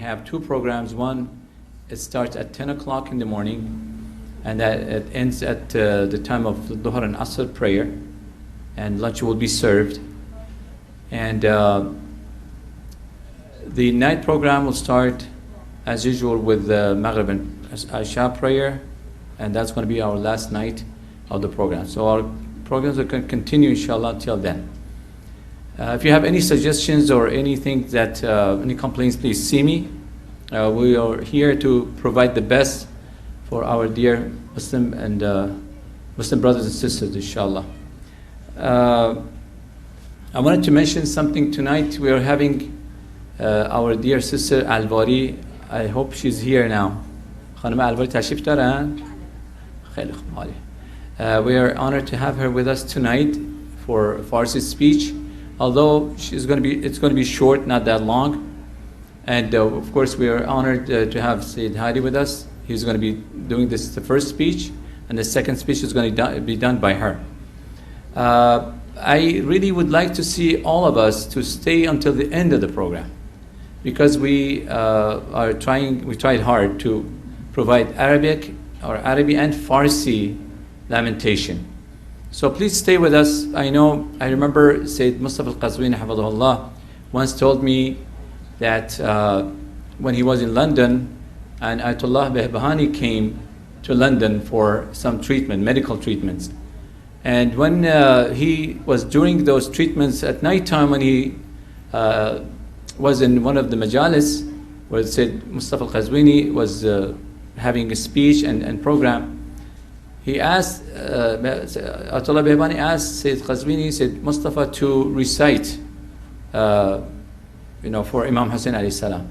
have two programs. One, it starts at 10 o'clock in the morning, and that it ends at the time of the Dhuhr and Asr prayer, and lunch will be served. And the night program will start as usual with the Maghrib and Isha prayer, and that's going to be our last night of the program. So our programs are going to continue inshallah till then. If you have any suggestions or anything that, any complaints, please see me. We are here to provide the best for our dear Muslim and Muslim brothers and sisters, inshallah. I wanted to mention something tonight. We are having our dear sister Alvari. I hope she's here now. خانم الواری تشریف دارن؟ خیلی خوب، عالی. We are honored to have her with us tonight for Farsi speech. Although it's going to be short, not that long. And of course, we are honored to have Sayyid Hadi with us. He's going to be doing the first speech, and the second speech is going to be done by her. I really would like to see all of us to stay until the end of the program, because we tried hard to provide Arabic and Farsi lamentation. So please stay with us. I remember Sayyid Mustafa al-Qazwini hafidhahullah once told me that when he was in London, and Ayatollah Behbahani came to London for some treatment, medical treatments. And when he was doing those treatments at nighttime, when he was in one of the majalis where Sayyid Mustafa al-Qazwini was having a speech and program, he asked, Ayatollah Behbahani asked Sayyid Qazwini, Sayyid Mustafa to recite, for Imam Hussein alayhi salam.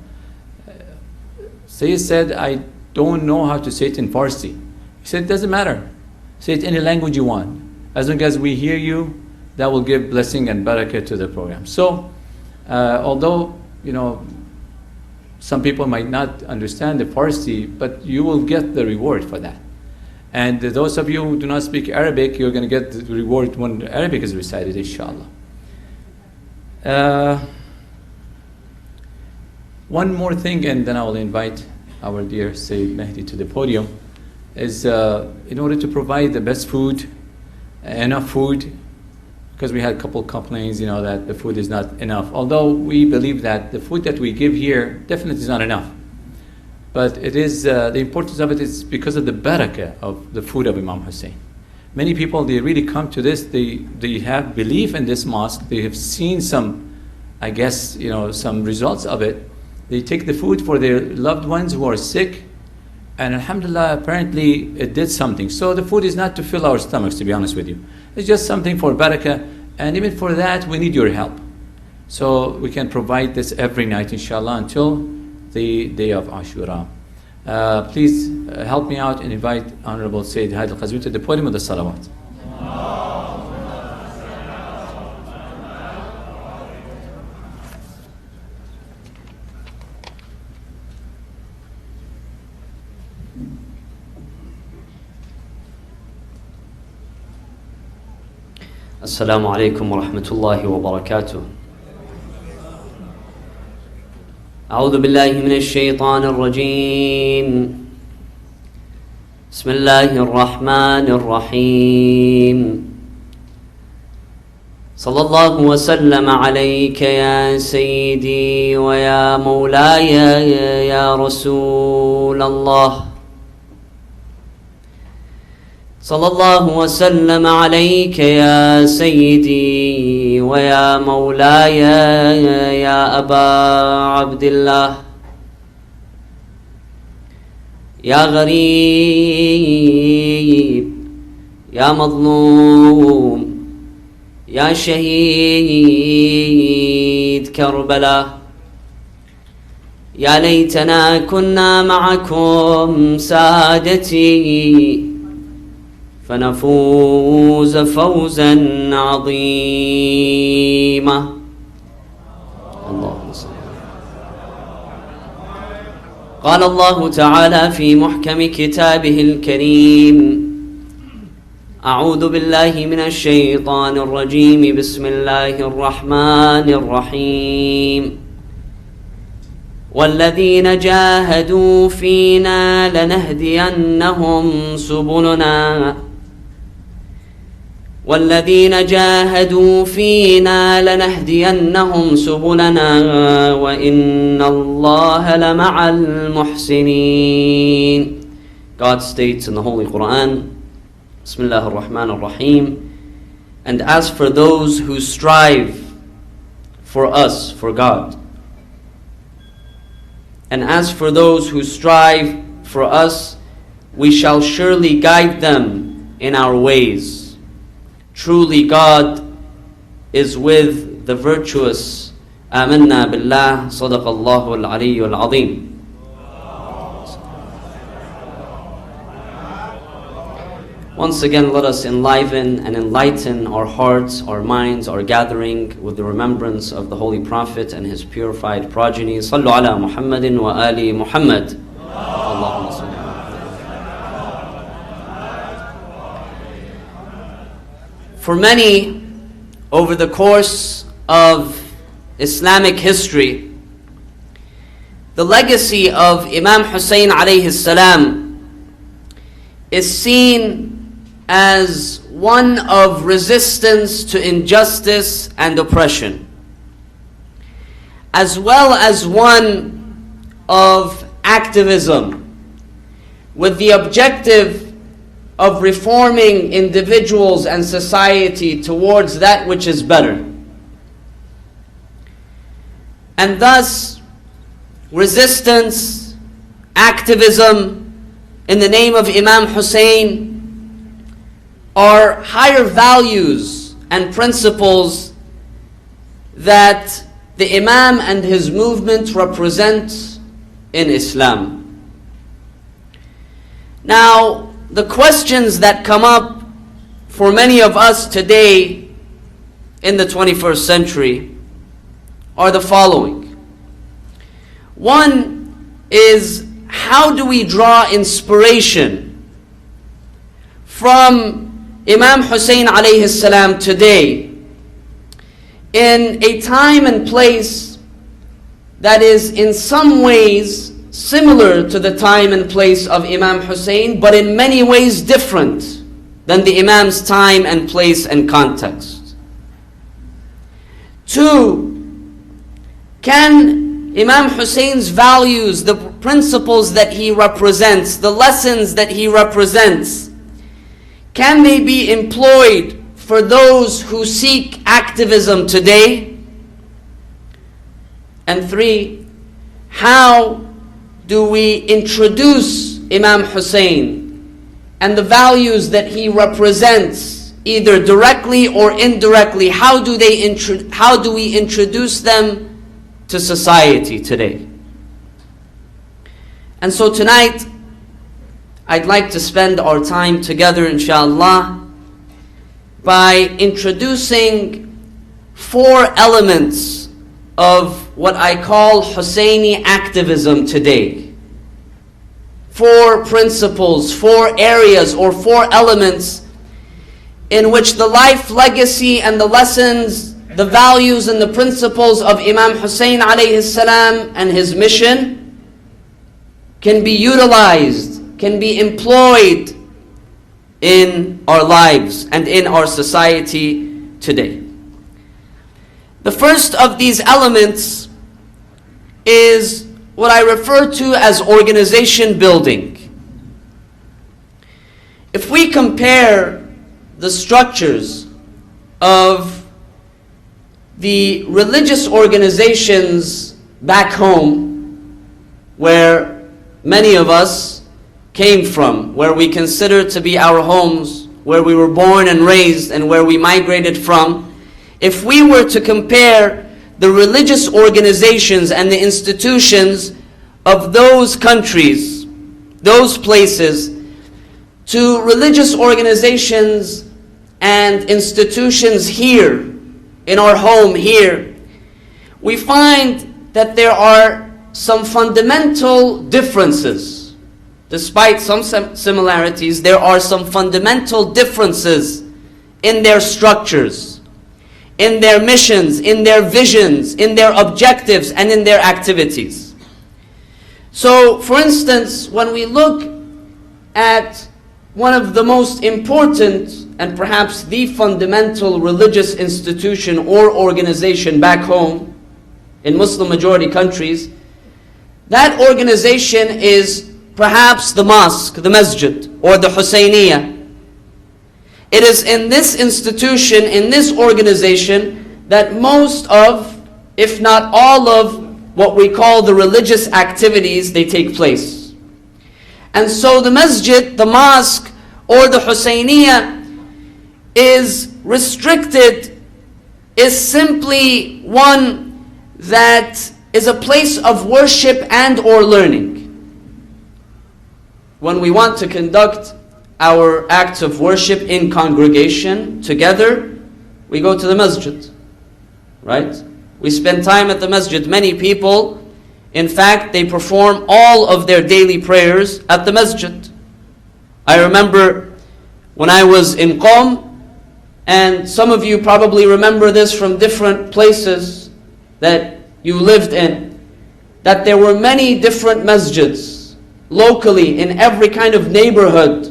Sayyid said, I don't know how to say it in Farsi. He said, it doesn't matter. Say it any language you want. As long as we hear you, that will give blessing and barakah to the program. So, although, some people might not understand the Farsi, but you will get the reward for that. And those of you who do not speak Arabic, you're going to get the reward when Arabic is recited, inshallah. One more thing, and then I will invite our dear Sayyid Mehdi to the podium, is in order to provide the best food, enough food, because we had a couple complaints, that the food is not enough. Although we believe that the food that we give here definitely is not enough. But it is, the importance of it is because of the barakah of the food of Imam Hussein. Many people, they really come to this, they have belief in this mosque, they have seen some, some results of it. They take the food for their loved ones who are sick, and alhamdulillah, apparently it did something. So the food is not to fill our stomachs, to be honest with you. It's just something for barakah, and even for that, we need your help. So we can provide this every night, inshallah, until the day of Ashura. Please help me out and invite Honorable Sayyid Hadi al-Qazwini to the podium of the salawat. السلام عليكم ورحمة الله وبركاته. أعوذ بالله من الشيطان الرجيم. بسم الله الرحمن الرحيم. صلى الله وسلم عليك يا سيدي ويا مولاي يا رسول الله. صلى الله وسلم عليك يا سيدي ويا مولاي يا أبا عبد الله. يا غريب يا مظلوم يا شهيد كربلاء. يا ليتنا كنا معكم سادتي فنفوز فوزا عظيما. اللهم صل. قال الله تعالى في محكم كتابه الكريم: أعوذ بالله من الشيطان الرجيم. بسم الله الرحمن الرحيم. والذين جاهدوا فينا لنهدينهم سبلنا والذين جاهدوا فينا لنهدينهم سبلنا وإن الله لمع المحسنين. God states in the Holy Quran, Bismillah ar-Rahman ar-Rahim, and as for those who strive for us, for God, and as for those who strive for us, we shall surely guide them in our ways. Truly God is with the virtuous. Amanna billah, sadaqallahu al-aliyyul azim. Once again, let us enliven and enlighten our hearts, our minds, our gathering with the remembrance of the Holy Prophet and his purified progeny. Sallu ala Muhammadin wa ali Muhammad. Allahumma salli. For many, over the course of Islamic history, the legacy of Imam Hussein alayhi salam is seen as one of resistance to injustice and oppression, as well as one of activism with the objective of reforming individuals and society towards that which is better. And thus, resistance, activism in the name of Imam Hussein are higher values and principles that the Imam and his movement represent in Islam. Now, the questions that come up for many of us today in the 21st century are the following. One is, how do we draw inspiration from Imam Hussein alayhi salam today in a time and place that is in some ways similar to the time and place of Imam Hussein, but in many ways different than the Imam's time and place and context? Two, can Imam Hussein's values, the principles that he represents, the lessons that he represents, can they be employed for those who seek activism today? And three, how do we introduce Imam Hussein and the values that he represents, either directly or indirectly? How do we introduce them to society today? And so tonight, I'd like to spend our time together, inshallah, by introducing 4 elements of what I call Husseini activism today. 4 principles, 4 areas, or 4 elements in which the life, legacy, and the lessons, the values and the principles of Imam Hussein alayhi salam and his mission can be utilized, can be employed in our lives and in our society today. The first of these elements is what I refer to as organization building. If we compare the structures of the religious organizations back home, where many of us came from, where we consider to be our homes, where we were born and raised, and where we migrated from, if we were to compare the religious organizations and the institutions of those countries, those places, to religious organizations and institutions here, in our home here, we find that there are some fundamental differences. Despite some similarities, there are some fundamental differences in their structures, in their missions, in their visions, in their objectives, and in their activities. So, for instance, when we look at one of the most important and perhaps the fundamental religious institution or organization back home in Muslim majority countries, that organization is perhaps the mosque, the masjid, or the Husayniyah. It is in this institution, in this organization, that most of, if not all of, what we call the religious activities, they take place. And so the masjid, the mosque, or the Husayniyah is restricted, is simply one that is a place of worship and or learning. When we want to conduct our acts of worship in congregation together, we go to the masjid, right? We spend time at the masjid. Many people, in fact, they perform all of their daily prayers at the masjid. I remember when I was in Qom, and some of you probably remember this from different places that you lived in, that there were many different masjids locally in every kind of neighborhood.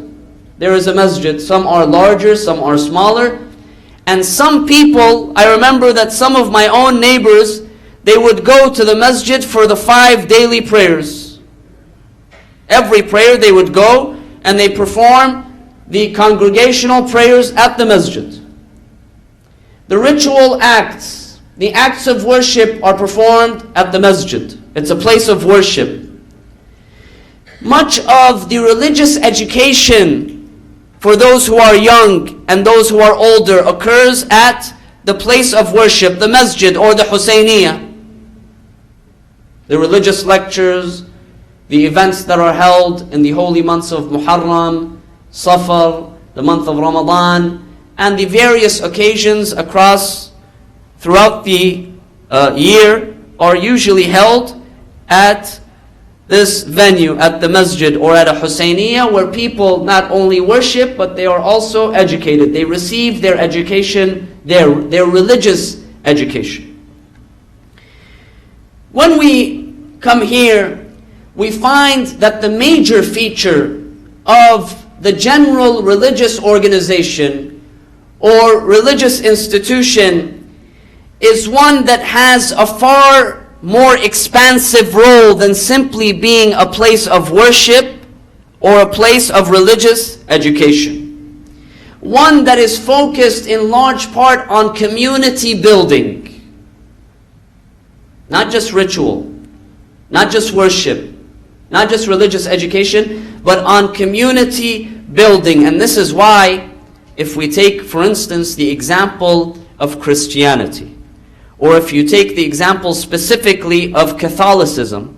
There is a masjid. Some are larger, some are smaller. And some people, I remember that some of my own neighbors, they would go to the masjid for the 5 daily prayers. Every prayer they would go and they perform the congregational prayers at the masjid. The ritual acts, the acts of worship are performed at the masjid. It's a place of worship. Much of the religious education for those who are young and those who are older occurs at the place of worship, the masjid or the Husayniyah. The religious lectures, the events that are held in the holy months of Muharram, Safar, the month of Ramadan, and the various occasions throughout the year are usually held at this venue, at the masjid or at a Husayniyah, where people not only worship, but they are also educated. They receive their education, their religious education. When we come here, we find that the major feature of the general religious organization or religious institution is one that has a far more expansive role than simply being a place of worship or a place of religious education. One that is focused in large part on community building. Not just ritual, not just worship, not just religious education, but on community building. And this is why, if we take, for instance, the example of Christianity, or if you take the example specifically of Catholicism,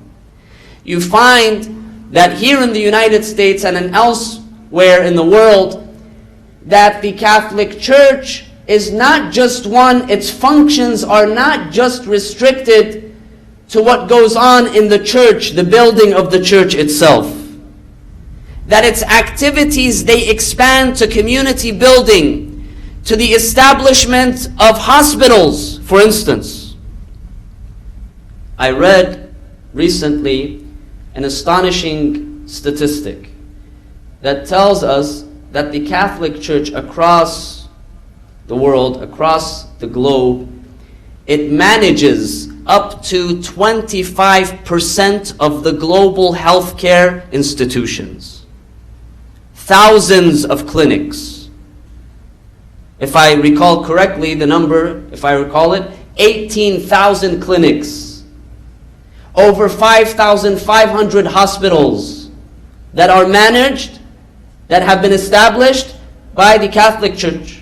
you find that here in the United States and elsewhere in the world, that the Catholic Church is not just one, its functions are not just restricted to what goes on in the church, the building of the church itself. That its activities, they expand to community building, to the establishment of hospitals, for instance. I read recently an astonishing statistic that tells us that the Catholic Church across the world, across the globe, it manages up to 25% of the global healthcare institutions. Thousands of clinics. If I recall correctly, the number, if I recall it, 18,000 clinics. Over 5,500 hospitals that are managed, that have been established by the Catholic Church.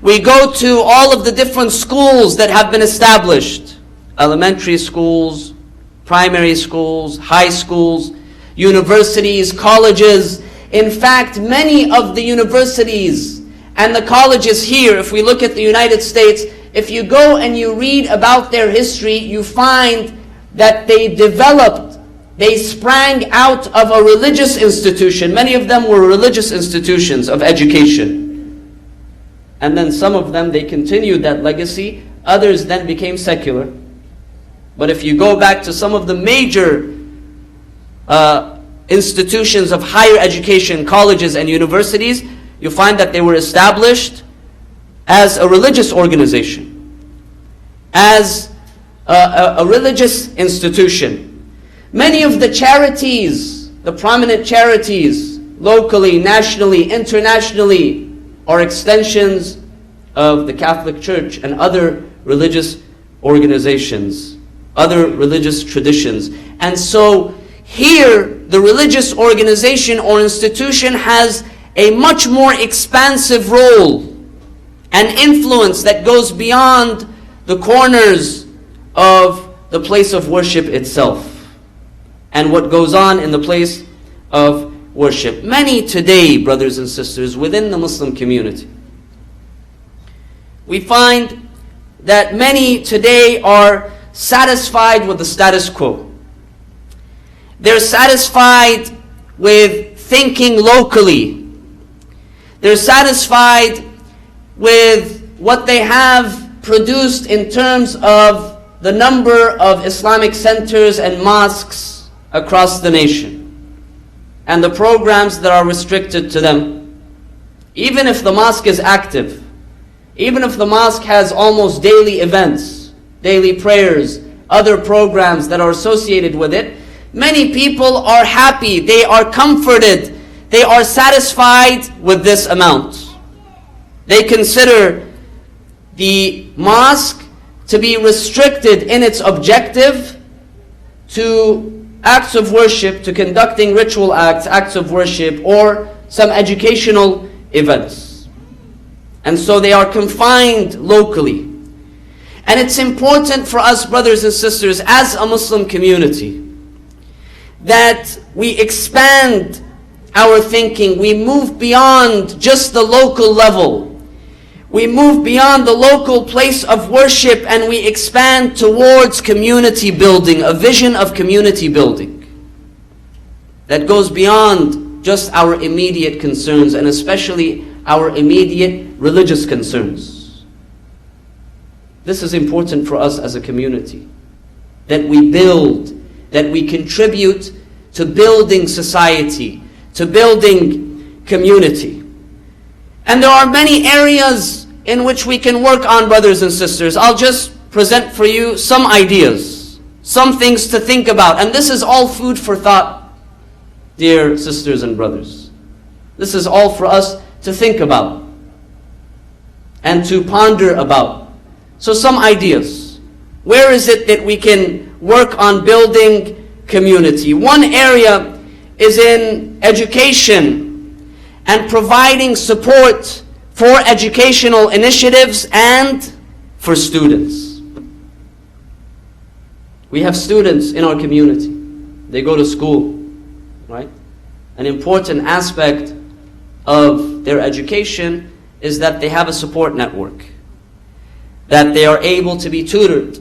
We go to all of the different schools that have been established. Elementary schools, primary schools, high schools, universities, colleges. In fact, many of the universities and the colleges here, if we look at the United States, if you go and you read about their history, you find that they sprang out of a religious institution. Many of them were religious institutions of education. And then some of them, they continued that legacy. Others then became secular. But if you go back to some of the major institutions of higher education, colleges and universities, you find that they were established as a religious organization, as a religious institution. Many of the charities, the prominent charities, locally, nationally, internationally, are extensions of the Catholic Church and other religious organizations, other religious traditions. And so here, the religious organization or institution has a much more expansive role and influence that goes beyond the corners of the place of worship itself and what goes on in the place of worship. Many today, brothers and sisters, within the Muslim community, we find that many today are satisfied with the status quo. They're satisfied with thinking locally. They're satisfied with what they have produced in terms of the number of Islamic centers and mosques across the nation and the programs that are restricted to them. Even if the mosque is active, even if the mosque has almost daily events, daily prayers, other programs that are associated with it, many people are happy, they are comforted, they are satisfied with this amount. They consider the mosque to be restricted in its objective to acts of worship, to conducting ritual acts of worship, or some educational events. And so they are confined locally. And it's important for us, brothers and sisters, as a Muslim community, that we expand our thinking. We move beyond just the local level. We move beyond the local place of worship and we expand towards community building, a vision of community building that goes beyond just our immediate concerns and especially our immediate religious concerns. This is important for us as a community, that we build, that we contribute to building society, to building community. And there are many areas in which we can work on, brothers and sisters. I'll just present for you some ideas, some things to think about. And this is all food for thought, dear sisters and brothers. This is all for us to think about and to ponder about. So some ideas. Where is it that we can work on building community? One area is in education and providing support for educational initiatives and for students. We have students in our community. They go to school, right? An important aspect of their education is that they have a support network, that they are able to be tutored,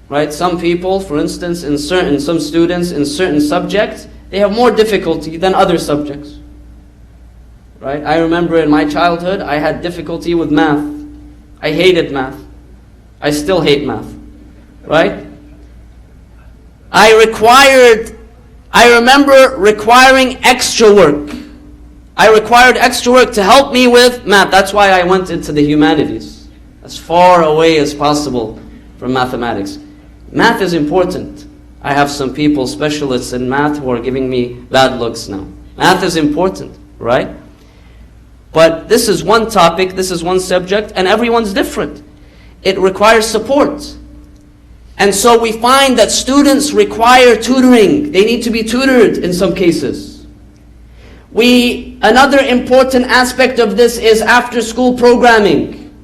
right? Some people, for instance, some students in certain subjects, they have more difficulty than other subjects. Right? I remember in my childhood, I had difficulty with math. I hated math. I still hate math. Right? I remember requiring extra work. I required extra work to help me with math. That's why I went into the humanities, as far away as possible from mathematics. Math is important. I have some people, specialists in math, who are giving me bad looks now. Math is important, right? But this is one topic, this is one subject, and everyone's different. It requires support. And so we find that students require tutoring. They need to be tutored in some cases. Another important aspect of this is after-school programming.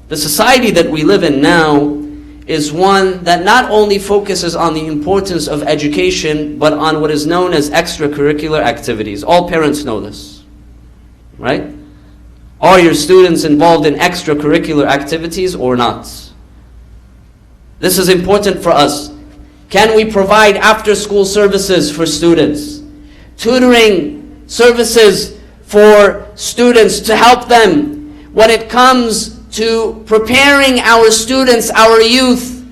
The society that we live in now is one that not only focuses on the importance of education, but on what is known as extracurricular activities. All parents know this, right? Are your students involved in extracurricular activities or not? This is important for us. Can we provide after-school services for students? Tutoring services for students to help them when it comes to preparing our students, our youth,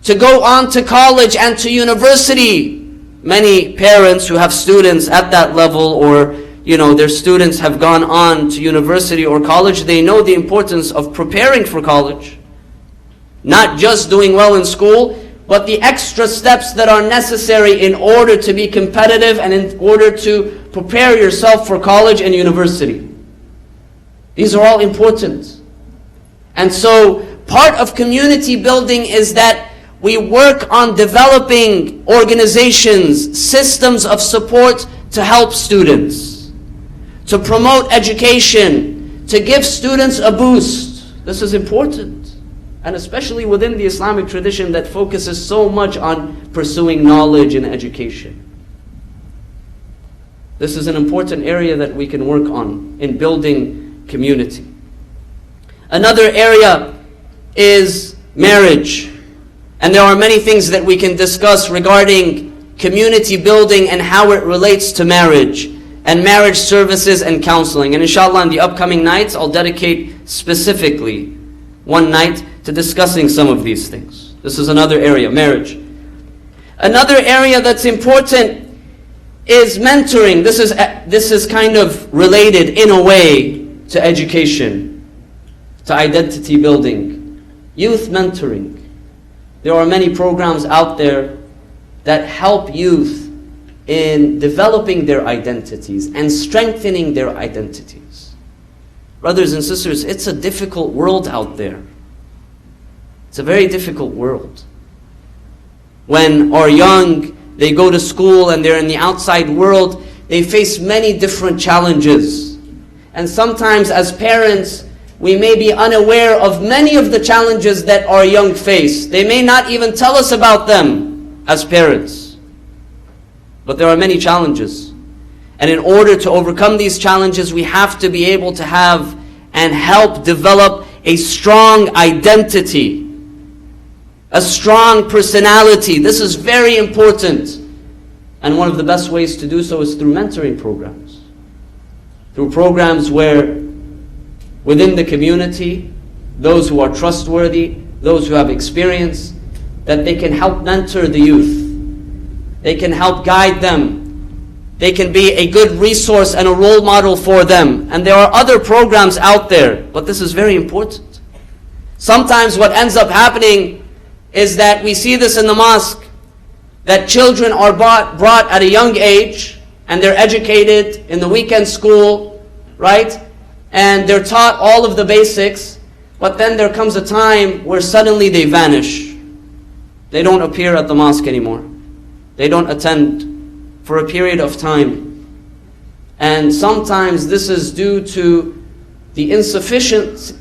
to go on to college and to university, many parents who have students at that level, or their students have gone on to university or college, they know the importance of preparing for college. Not just doing well in school, but the extra steps that are necessary in order to be competitive and in order to prepare yourself for college and university. These are all important. And so part of community building is that we work on developing organizations, systems of support to help students, to promote education, to give students a boost. This is important. And especially within the Islamic tradition that focuses so much on pursuing knowledge and education. This is an important area that we can work on in building community. Another area is marriage. And there are many things that we can discuss regarding community building and how it relates to marriage and marriage services and counseling. And inshallah, in the upcoming nights, I'll dedicate specifically one night to discussing some of these things. This is another area, marriage. Another area that's important is mentoring. This is kind of related in a way to education, to identity building, youth mentoring. There are many programs out there that help youth in developing their identities and strengthening their identities. Brothers and sisters, it's a difficult world out there. It's a very difficult world. When our young, they go to school and they're in the outside world, they face many different challenges. And sometimes as parents, we may be unaware of many of the challenges that our young face. They may not even tell us about them as parents. But there are many challenges. And in order to overcome these challenges, we have to be able to have and help develop a strong identity, a strong personality. This is very important. And one of the best ways to do so is through mentoring programs. Through programs where within the community, those who are trustworthy, those who have experience, that they can help mentor the youth. They can help guide them. They can be a good resource and a role model for them. And there are other programs out there, but this is very important. Sometimes what ends up happening is that we see this in the mosque, that children are brought at a young age, and they're educated in the weekend school, right? And they're taught all of the basics, but then there comes a time where suddenly they vanish. They don't appear at the mosque anymore. They don't attend for a period of time. And sometimes this is due to the insufficiency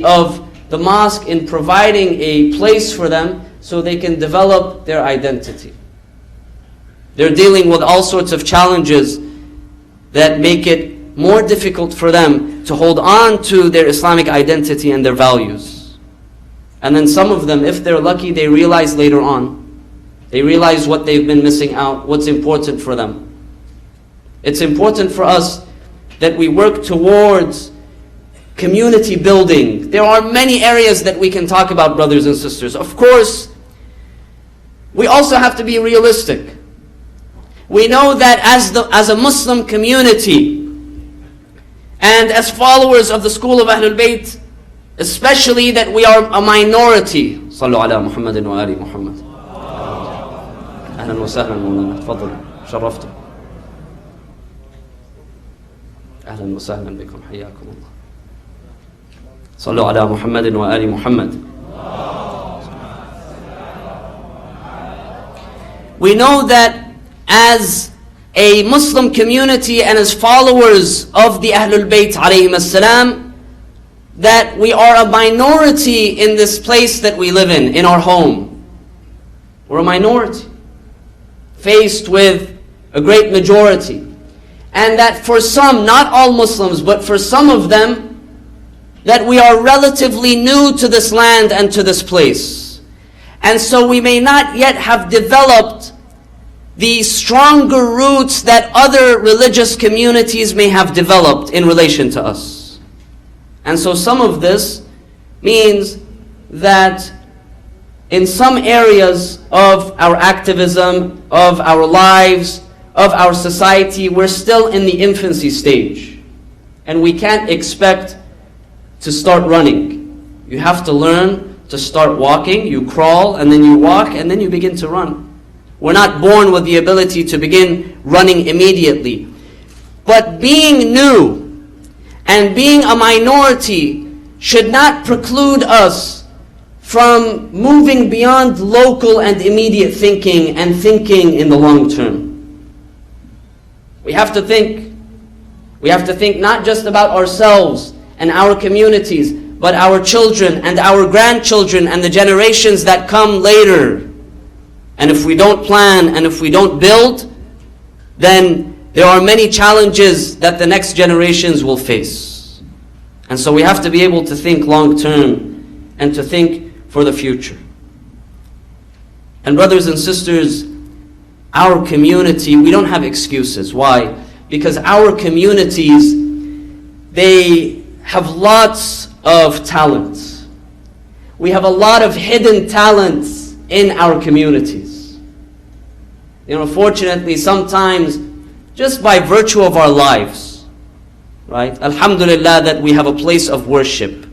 of the mosque in providing a place for them so they can develop their identity. They're dealing with all sorts of challenges that make it more difficult for them to hold on to their Islamic identity and their values. And then some of them, if they're lucky, they realize later on. They realize what they've been missing out, what's important for them. It's important for us that we work towards community building. There are many areas that we can talk about, brothers and sisters. Of course, we also have to be realistic. We know that as a Muslim community, and as followers of the school of Ahlul Bayt, especially that we are a minority. Sallu ala Muhammadin wa ali Muhammad. Ahlan wa sahlan مولانا تفضل شرفتم. أهلا وسهلا بكم حياكم الله. صلوا على محمد وآل محمد. We know that as a Muslim community and as followers of the Ahlul Bayt alayhim as-salam, that we are a minority in this place that we live in our home. We're a minority, faced with a great majority. And that for some, not all Muslims, but for some of them, that we are relatively new to this land and to this place. And so we may not yet have developed the stronger roots that other religious communities may have developed in relation to us. And so some of this means that in some areas of our activism, of our lives, of our society, we're still in the infancy stage. And we can't expect to start running. You have to learn to start walking. You crawl, and then you walk, and then you begin to run. We're not born with the ability to begin running immediately. But being new and being a minority should not preclude us from moving beyond local and immediate thinking and thinking in the long term. We have to think. We have to think not just about ourselves and our communities, but our children and our grandchildren and the generations that come later. And if we don't plan and if we don't build, then there are many challenges that the next generations will face. And so we have to be able to think long term and to think for the future. And brothers and sisters, our community, we don't have excuses. Why? Because our communities, they have lots of talents. We have a lot of hidden talents in our communities. Fortunately, sometimes, just by virtue of our lives, right? Alhamdulillah that we have a place of worship.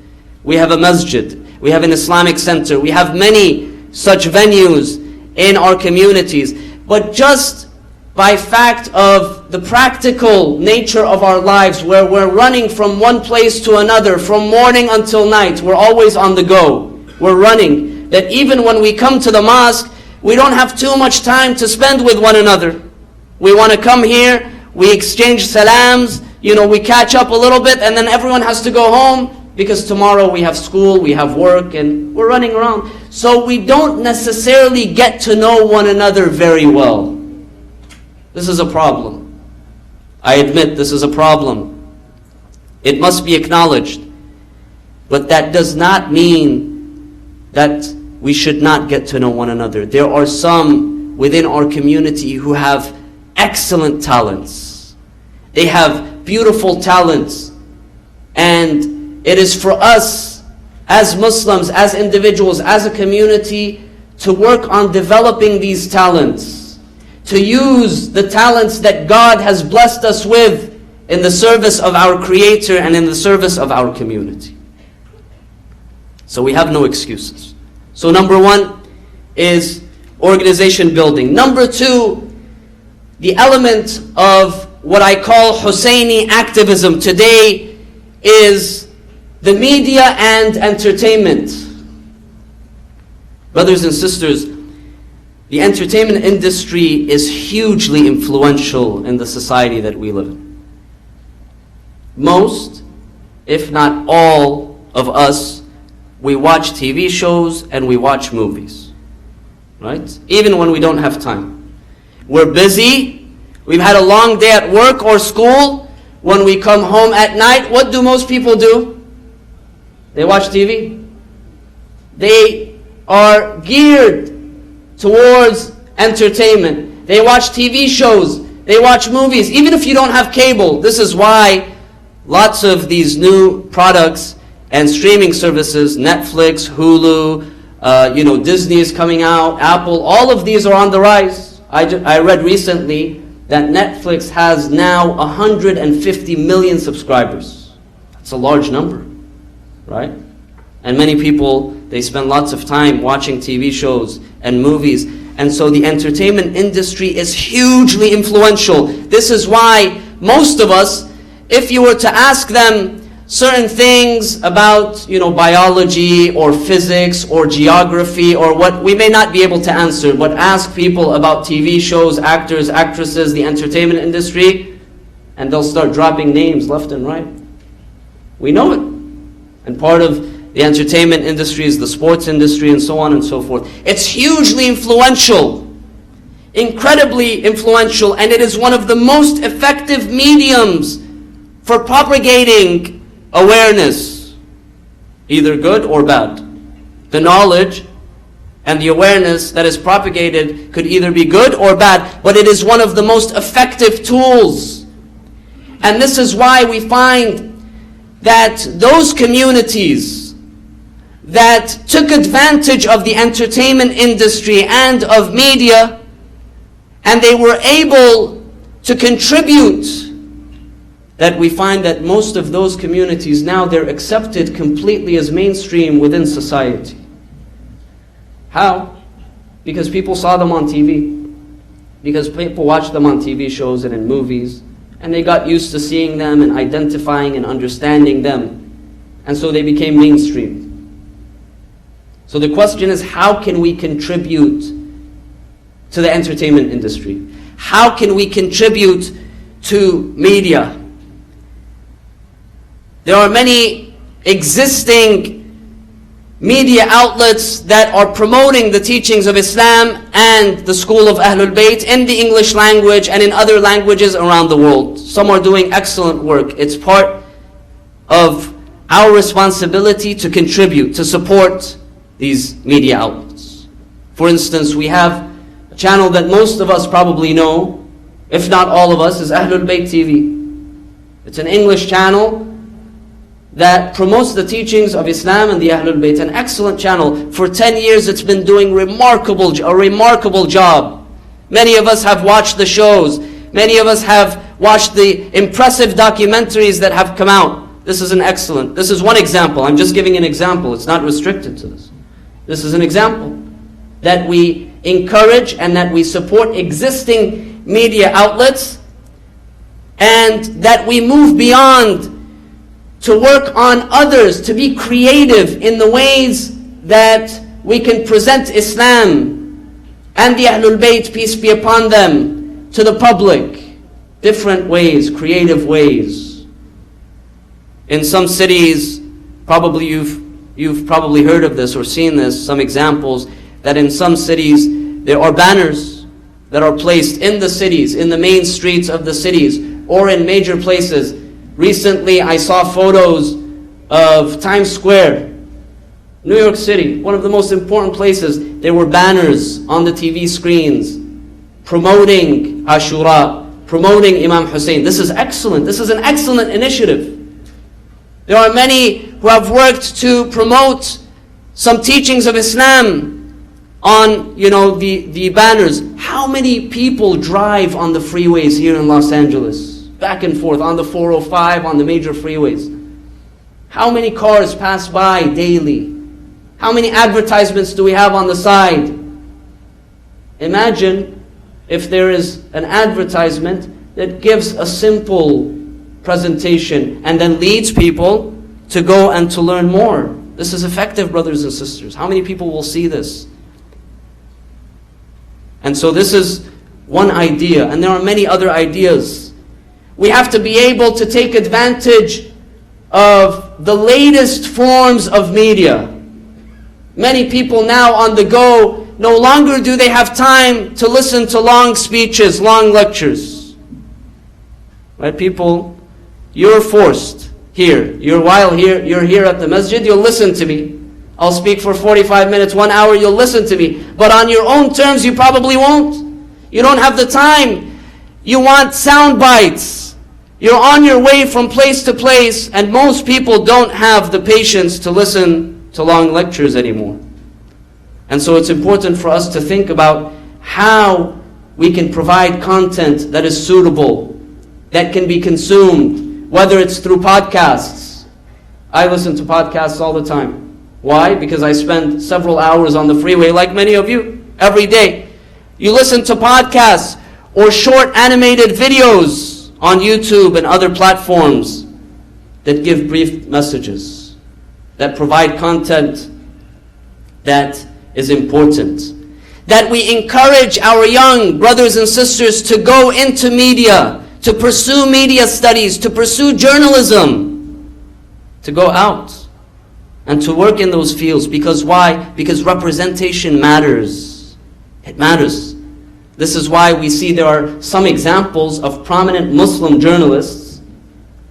We have a masjid. We have an Islamic center. We have many such venues in our communities. But just by fact of the practical nature of our lives, where we're running from one place to another, from morning until night, we're always on the go. We're running. That even when we come to the mosque, we don't have too much time to spend with one another. We want to come here, we exchange salams, we catch up a little bit, and then everyone has to go home because tomorrow we have school, we have work, and we're running around. So we don't necessarily get to know one another very well. This is a problem. I admit this is a problem. It must be acknowledged. But that does not mean that we should not get to know one another. There are some within our community who have excellent talents. They have beautiful talents. And it is for us as Muslims, as individuals, as a community, to work on developing these talents. To use the talents that God has blessed us with in the service of our Creator and in the service of our community. So we have no excuses. So number one is organization building. Number two, the element of what I call Husseini activism today is the media and entertainment. Brothers and sisters, the entertainment industry is hugely influential in the society that we live in. Most, if not all, of us, we watch TV shows and we watch movies, right? Even when we don't have time. We're busy, we've had a long day at work or school. When we come home at night, what do most people do? They watch TV. They are geared towards entertainment. They watch TV shows. They watch movies. Even if you don't have cable, this is why lots of these new products and streaming services, Netflix, Hulu, Disney is coming out, Apple, all of these are on the rise. I read recently that Netflix has now 150 million subscribers. That's a large number, right? And many people, they spend lots of time watching TV shows and movies. And so the entertainment industry is hugely influential. This is why most of us, if you were to ask them certain things about, biology or physics or geography or what, we may not be able to answer, but ask people about TV shows, actors, actresses, the entertainment industry, and they'll start dropping names left and right. We know it. And part of the entertainment industry is the sports industry and so on and so forth. It's hugely influential, incredibly influential, and it is one of the most effective mediums for propagating awareness, either good or bad. The knowledge and the awareness that is propagated could either be good or bad, but it is one of the most effective tools. And this is why we find that those communities that took advantage of the entertainment industry and of media, and they were able to contribute, that we find that most of those communities now, they're accepted completely as mainstream within society. How? Because people saw them on TV. Because people watched them on TV shows and in movies, and they got used to seeing them and identifying and understanding them. And so they became mainstream. So the question is, how can we contribute to the entertainment industry? How can we contribute to media? There are many existing media outlets that are promoting the teachings of Islam and the school of Ahlul Bayt in the English language and in other languages around the world. Some are doing excellent work. It's part of our responsibility to contribute, to support these media outlets. For instance, we have a channel that most of us probably know, if not all of us, is Ahlul Bayt TV. It's an English channel that promotes the teachings of Islam and the Ahlul Bayt. An excellent channel. For 10 years it's been doing a remarkable job. Many of us have watched the shows. Many of us have watched the impressive documentaries that have come out. This is one example. I'm just giving an example. It's not restricted to this. This is an example that we encourage and that we support existing media outlets, and that we move beyond to work on others, to be creative in the ways that we can present Islam and the Ahlul Bayt, peace be upon them, to the public. Different ways, creative ways. In some cities, probably you've probably heard of this or seen this, some examples, that in some cities there are banners that are placed in the cities, in the main streets of the cities, or in major places. Recently, I saw photos of Times Square, New York City, one of the most important places. There were banners on the TV screens promoting Ashura, promoting Imam Hussein. This is excellent. This is an excellent initiative. There are many who have worked to promote some teachings of Islam on, the banners. How many people drive on the freeways here in Los Angeles? Back and forth on the 405, on the major freeways. How many cars pass by daily? How many advertisements do we have on the side? Imagine if there is an advertisement that gives a simple presentation and then leads people to go and to learn more. This is effective, brothers and sisters. How many people will see this? And so this is one idea, and there are many other ideas. We have to be able to take advantage of the latest forms of media. Many people now on the go, no longer do they have time to listen to long speeches, long lectures. Right, people, you're forced here. You're here at the masjid, you'll listen to me. I'll speak for 45 minutes, 1 hour, you'll listen to me. But on your own terms, you probably won't. You don't have the time. You want sound bites. You're on your way from place to place, and most people don't have the patience to listen to long lectures anymore. And so it's important for us to think about how we can provide content that is suitable, that can be consumed, whether it's through podcasts. I listen to podcasts all the time. Why? Because I spend several hours on the freeway, like many of you, every day. You listen to podcasts or short animated videos on YouTube and other platforms that give brief messages, that provide content that is important. That we encourage our young brothers and sisters to go into media, to pursue media studies, to pursue journalism, to go out and to work in those fields. Because why? Because representation matters. It matters. This is why we see there are some examples of prominent Muslim journalists,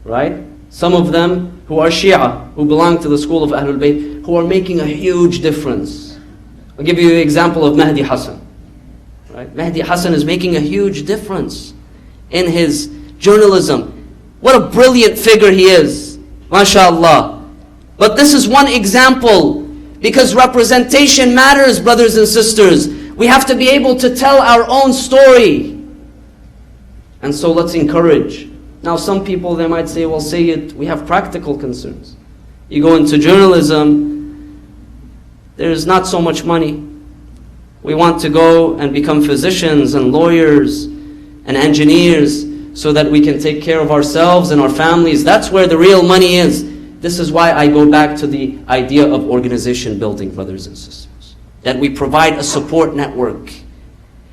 right? Some of them who are Shia, who belong to the school of Ahlul Bayt, who are making a huge difference. I'll give you the example of Mahdi Hassan. Right? Mahdi Hassan is making a huge difference in his journalism. What a brilliant figure he is, mashallah. But this is one example Because representation matters, brothers and sisters. We have to be able to tell our own story. And so let's encourage. Now some people, they might say, well, Sayyid, we have practical concerns. You go into journalism, there's not so much money. We want to go and become physicians and lawyers and engineers so that we can take care of ourselves and our families. That's where the real money is. This is why I go back to the idea of organization building, brothers and sisters. That we provide a support network.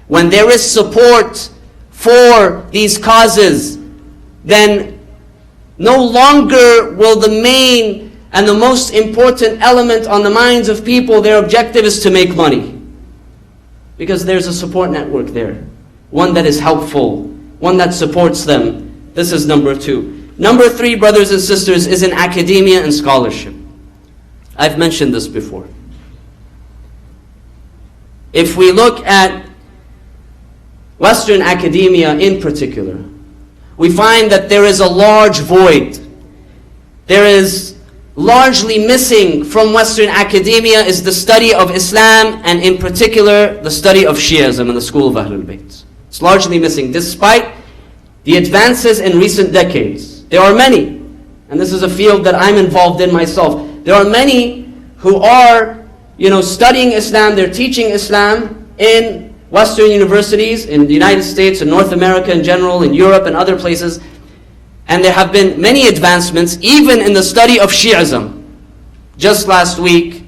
When there is support for these causes, then no longer will the main and the most important element on the minds of people, their objective is to make money. Because there's a support network there. One that is helpful. One that supports them. This is number 2. Number 3, brothers and sisters, is in academia and scholarship. I've mentioned this before. If we look at Western academia in particular, we find that there is a large void. There is largely missing from Western academia is the study of Islam, and in particular the study of Shi'ism and the school of Ahlul Bayt. It's largely missing, despite the advances in recent decades. There are many, and this is a field that I'm involved in myself. There are many who are, studying Islam, they're teaching Islam in Western universities, in the United States, in North America in general, in Europe and other places. And there have been many advancements, even in the study of Shi'ism. Just last week,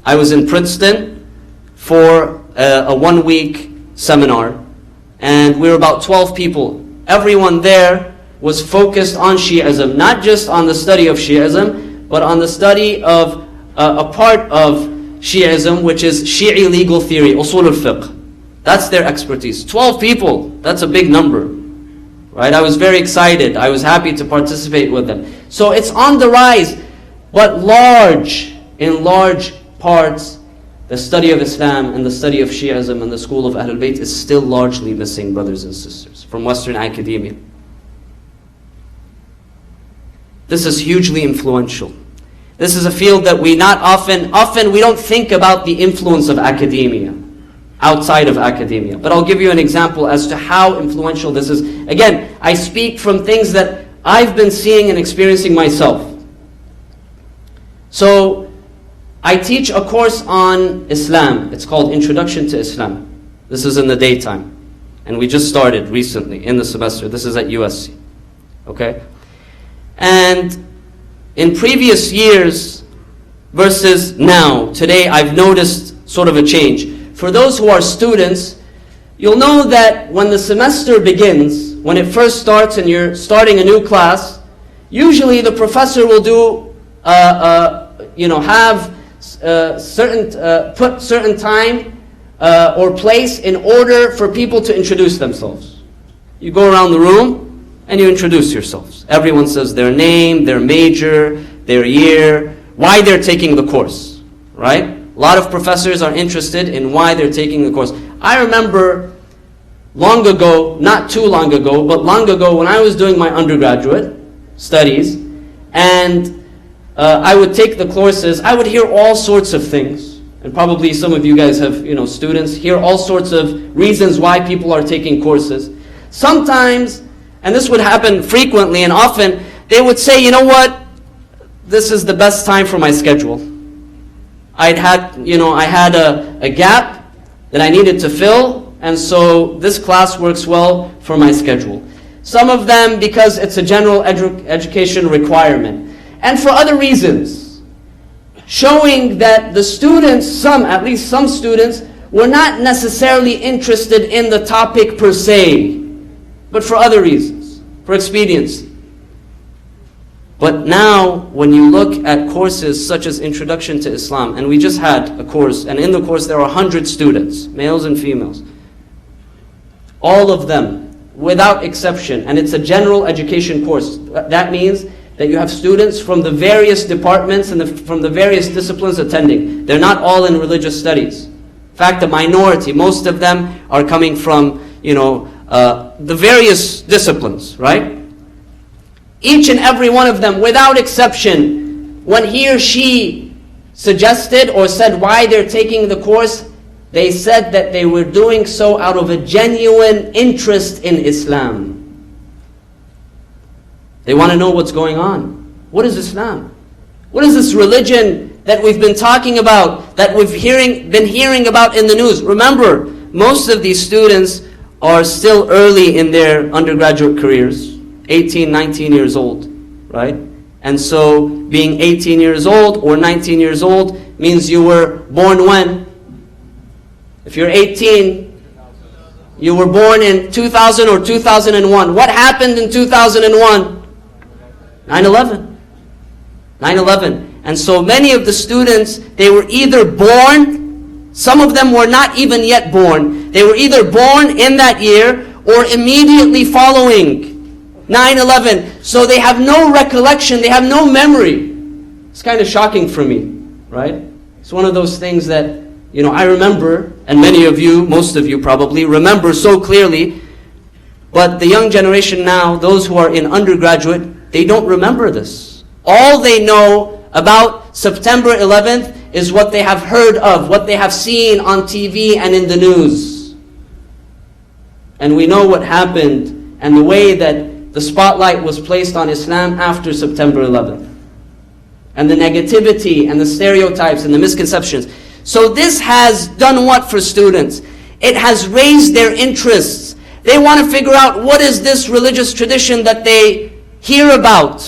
I was in Princeton for a 1-week seminar, and we were about 12 people. Everyone there was focused on Shi'ism, not just on the study of Shi'ism, but on the study of a part of Shi'ism, which is Shi'i legal theory, usul al-fiqh. That's their expertise. 12 people, that's a big number. Right? I was very excited. I was happy to participate with them. So it's on the rise, but in large parts, the study of Islam and the study of Shi'ism and the school of Ahlul Bayt is still largely missing, brothers and sisters, from Western academia. This is hugely influential. This is a field that we not often we don't think about the influence of academia, outside of academia. But I'll give you an example as to how influential this is. Again, I speak from things that I've been seeing and experiencing myself. So, I teach a course on Islam. It's called Introduction to Islam. This is in the daytime. And we just started recently in the semester. This is at USC. Okay? And in previous years versus now, today I've noticed sort of a change. For those who are students, you'll know that when the semester begins, when it first starts and you're starting a new class, usually the professor will do, put certain time or place in order for people to introduce themselves. You go around the room and you introduce yourselves. Everyone says their name, their major, their year, why they're taking the course, right? A lot of professors are interested in why they're taking the course. I remember long ago, not too long ago, but long ago when I was doing my undergraduate studies, and I would take the courses, I would hear all sorts of things, and probably some of you guys have, students, hear all sorts of reasons why people are taking courses. Sometimes, and this would happen frequently and often, they would say, you know what, this is the best time for my schedule. I had a gap that I needed to fill, and so this class works well for my schedule. Some of them because it's a general education requirement, and for other reasons, showing that the students, at least some students, were not necessarily interested in the topic per se, but for other reasons, for expediency. But now, when you look at courses such as Introduction to Islam, and we just had a course, and in the course there are 100 students, males and females, all of them, without exception, and it's a general education course. That means that you have students from the various departments and from the various disciplines attending. They're not all in religious studies. In fact, a minority, most of them are coming from, the various disciplines, right? Each and every one of them, without exception, when he or she suggested or said why they're taking the course, they said that they were doing so out of a genuine interest in Islam. They want to know what's going on. What is Islam? What is this religion that we've been talking about, that we've been hearing about in the news? Remember, most of these students are still early in their undergraduate careers, 18, 19 years old, right? And so being 18 years old or 19 years old means you were born when? If you're 18, you were born in 2000 or 2001. What happened in 2001? 9/11. 9/11. And so many of the students, they were either born, some of them were not even yet born. They were either born in that year or immediately following 9/11. So they have no recollection, they have no memory. It's kind of shocking for me, right? It's one of those things that, I remember, and many of you, most of you probably, remember so clearly. But the young generation now, those who are in undergraduate, they don't remember this. All they know about September 11th is what they have heard of, what they have seen on TV and in the news. And we know what happened and the way that the spotlight was placed on Islam after September 11th. And the negativity and the stereotypes and the misconceptions. So this has done what for students? It has raised their interests. They want to figure out what is this religious tradition that they hear about.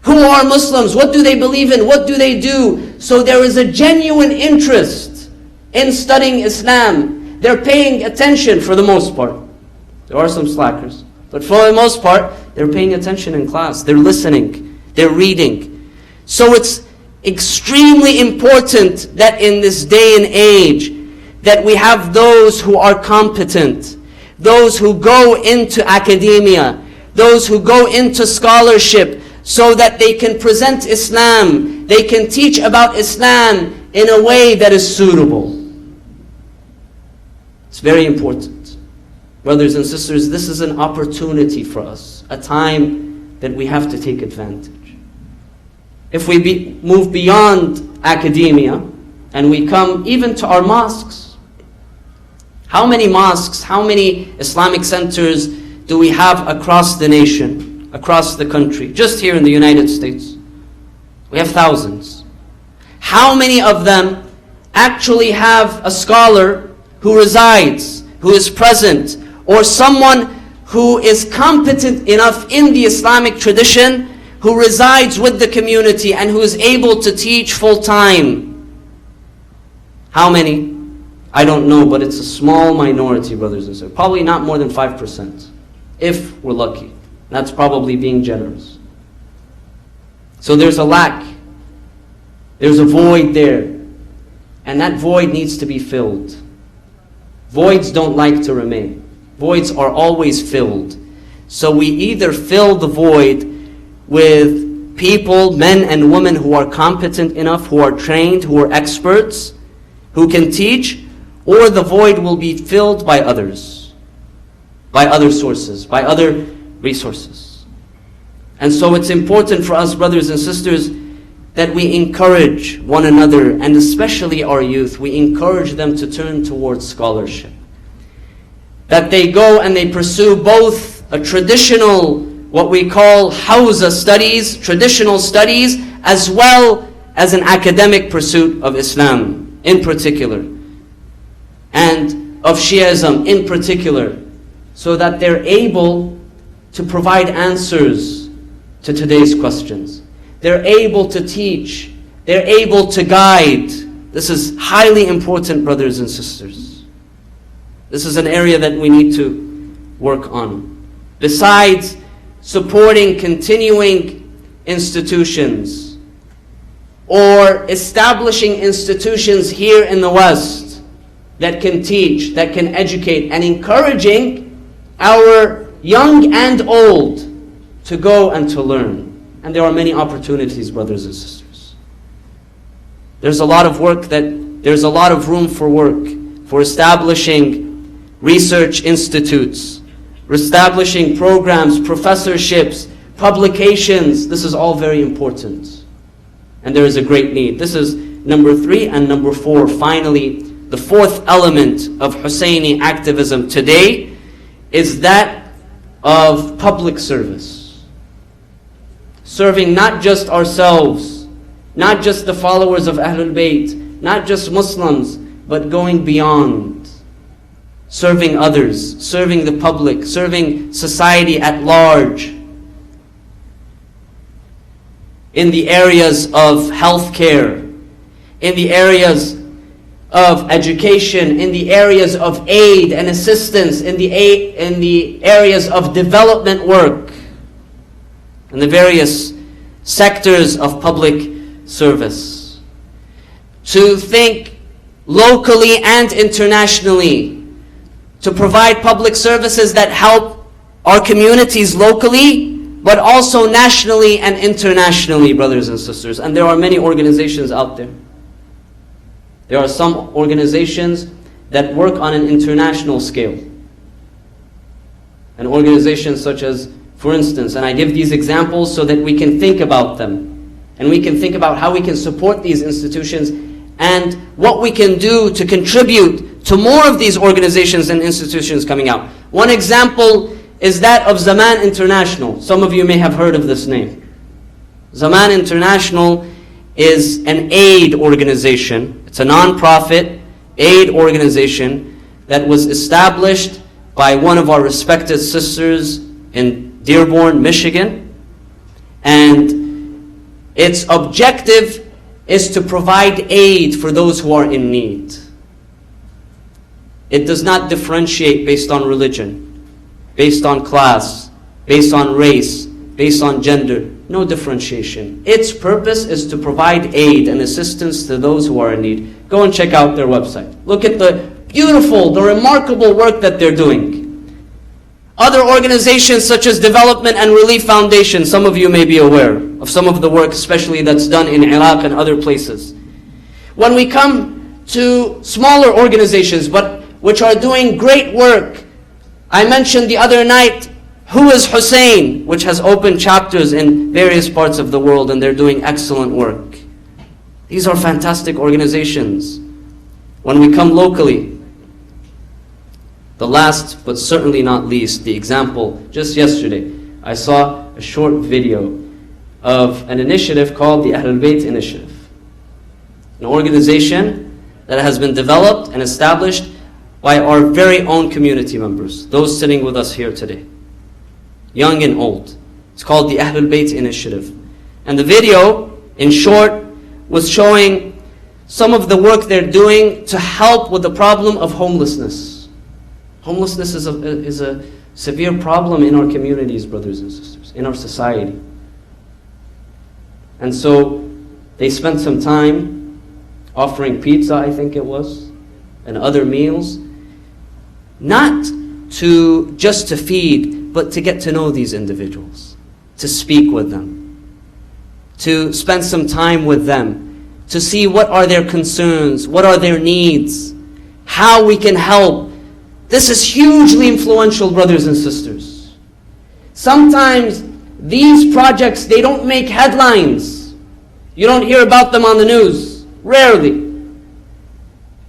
Who are Muslims? What do they believe in? What do they do? So there is a genuine interest in studying Islam. They're paying attention for the most part. There are some slackers. But for the most part, they're paying attention in class. They're listening. They're reading. So it's extremely important that in this day and age that we have those who are competent, those who go into academia, those who go into scholarship, so that they can present Islam, they can teach about Islam in a way that is suitable. It's very important. Brothers and sisters, this is an opportunity for us, a time that we have to take advantage. If we move beyond academia and we come even to our mosques, how many mosques, how many Islamic centers do we have across the nation, across the country, just here in the United States? We have thousands. How many of them actually have a scholar who resides, who is present, or someone who is competent enough in the Islamic tradition, who resides with the community and who is able to teach full time? How many? I don't know, but it's a small minority, brothers and sisters. Probably not more than 5%, if we're lucky. That's probably being generous. So there's a lack. There's a void there. And that void needs to be filled. Voids don't like to remain. Voids are always filled. So we either fill the void with people, men and women who are competent enough, who are trained, who are experts, who can teach, or the void will be filled by others, by other sources, by other resources. And so it's important for us, brothers and sisters, that we encourage one another, and especially our youth, we encourage them to turn towards scholarship. That they go and they pursue both a traditional, what we call Hawza studies, traditional studies, as well as an academic pursuit of Islam in particular, and of Shiism in particular, so that they're able to provide answers to today's questions. They're able to teach. They're able to guide. This is highly important, brothers and sisters. This is an area that we need to work on. Besides supporting continuing institutions or establishing institutions here in the West that can teach, that can educate, and encouraging our young and old to go and to learn. And there are many opportunities, brothers and sisters. There's a lot of room for work, for establishing research institutes, establishing programs, professorships, publications. This is all very important. And there is a great need. This is number 3. And number 4, finally, the fourth element of Husseini activism today is that of public service. Serving not just ourselves, not just the followers of Ahlul Bayt, not just Muslims, but going beyond. Serving others, serving the public, serving society at large. In the areas of healthcare, in the areas of education, in the areas of aid and assistance, in the areas of development work, in the various sectors of public service. To think locally and internationally, to provide public services that help our communities locally, but also nationally and internationally, brothers and sisters. And there are many organizations out there. There are some organizations that work on an international scale. An organization such as, for instance, and I give these examples so that we can think about them, and we can think about how we can support these institutions and what we can do to contribute to more of these organizations and institutions coming out. One example is that of Zaman International. Some of you may have heard of this name. Zaman International is an aid organization. It's a non-profit aid organization that was established by one of our respected sisters in Dearborn, Michigan. And its objective is to provide aid for those who are in need. It does not differentiate based on religion, based on class, based on race, based on gender. No differentiation. Its purpose is to provide aid and assistance to those who are in need. Go and check out their website. Look at the beautiful, the remarkable work that they're doing. Other organizations such as Development and Relief Foundation, some of you may be aware of some of the work, especially that's done in Iraq and other places. When we come to smaller organizations, but which are doing great work, I mentioned the other night, Who is Hussein, which has opened chapters in various parts of the world, and they're doing excellent work. These are fantastic organizations. When we come locally, the last but certainly not least, the example, just yesterday, I saw a short video of an initiative called the Ahlul Bayt Initiative. An organization that has been developed and established by our very own community members, those sitting with us here today, young and old. It's called the Ahlul Bayt Initiative. And the video, in short, was showing some of the work they're doing to help with the problem of homelessness. Homelessness is a severe problem in our communities, brothers and sisters, in our society. And so they spent some time offering pizza, I think it was, and other meals, not just to feed, but to get to know these individuals, to speak with them, to spend some time with them, to see what are their concerns, what are their needs, how we can help. This is hugely influential, brothers and sisters. Sometimes these projects, they don't make headlines. You don't hear about them on the news. Rarely.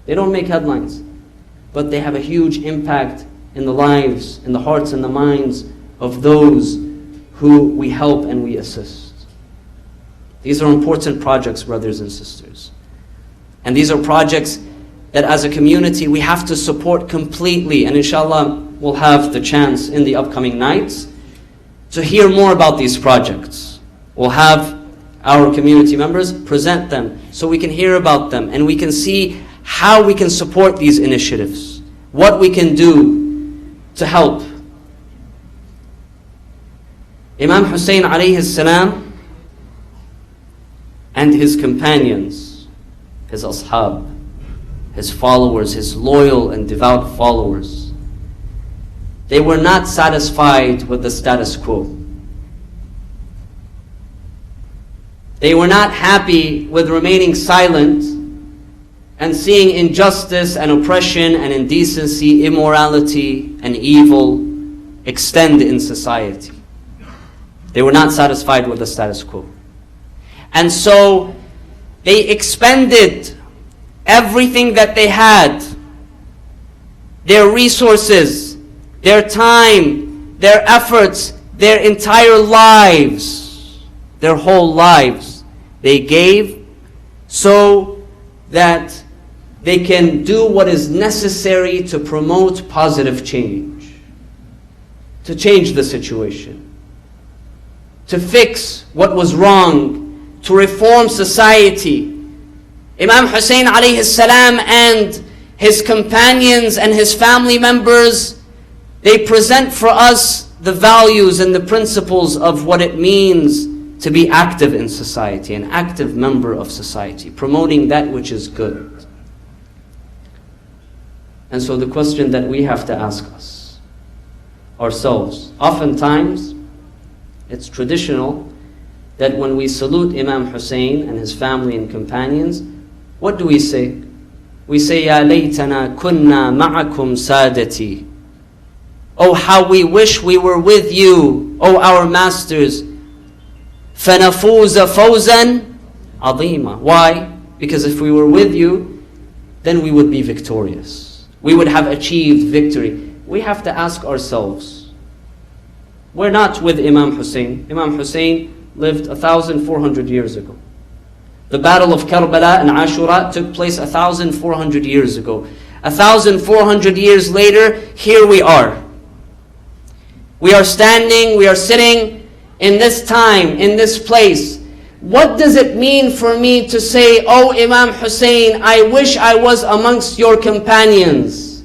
They don't make headlines. But they have a huge impact in the lives, in the hearts and the minds of those who we help and we assist. These are important projects, brothers and sisters. And these are projects that as a community we have to support completely. And inshallah, we'll have the chance in the upcoming nights to hear more about these projects. We'll have our community members present them so we can hear about them and we can see how we can support these initiatives, what we can do to help. Imam Hussein alayhi salam and his companions, his ashab, his followers, his loyal and devout followers, they were not satisfied with the status quo. They were not happy with remaining silent and seeing injustice and oppression and indecency, immorality and evil extend in society. They were not satisfied with the status quo. And so They expended everything that they had, their resources, their time, their efforts, their entire lives, their whole lives. They gave so that they can do what is necessary to promote positive change, to change the situation, to fix what was wrong, to reform society. Imam Hussein alayhi salam and his companions and his family members, they present for us the values and the principles of what it means to be active in society, an active member of society, promoting that which is good. And so the question that we have to ask ourselves, oftentimes it's traditional that when we salute Imam Hussein and his family and companions, what do we say? We say, Ya laytana kunna ma'akum sadati. Oh, how we wish we were with you, oh our masters. فَنَفُوزَ فَوْزًا عَظِيمًا. Why? Because if we were with you, then we would be victorious. We would have achieved victory. We have to ask ourselves, we're not with Imam Hussein. Imam Hussein lived 1,400 years ago. The battle of Karbala and Ashura took place 1,400 years ago. 1,400 years later, here we are. We are standing, we are sitting in this time, in this place. What does it mean for me to say, oh Imam Hussein, I wish I was amongst your companions.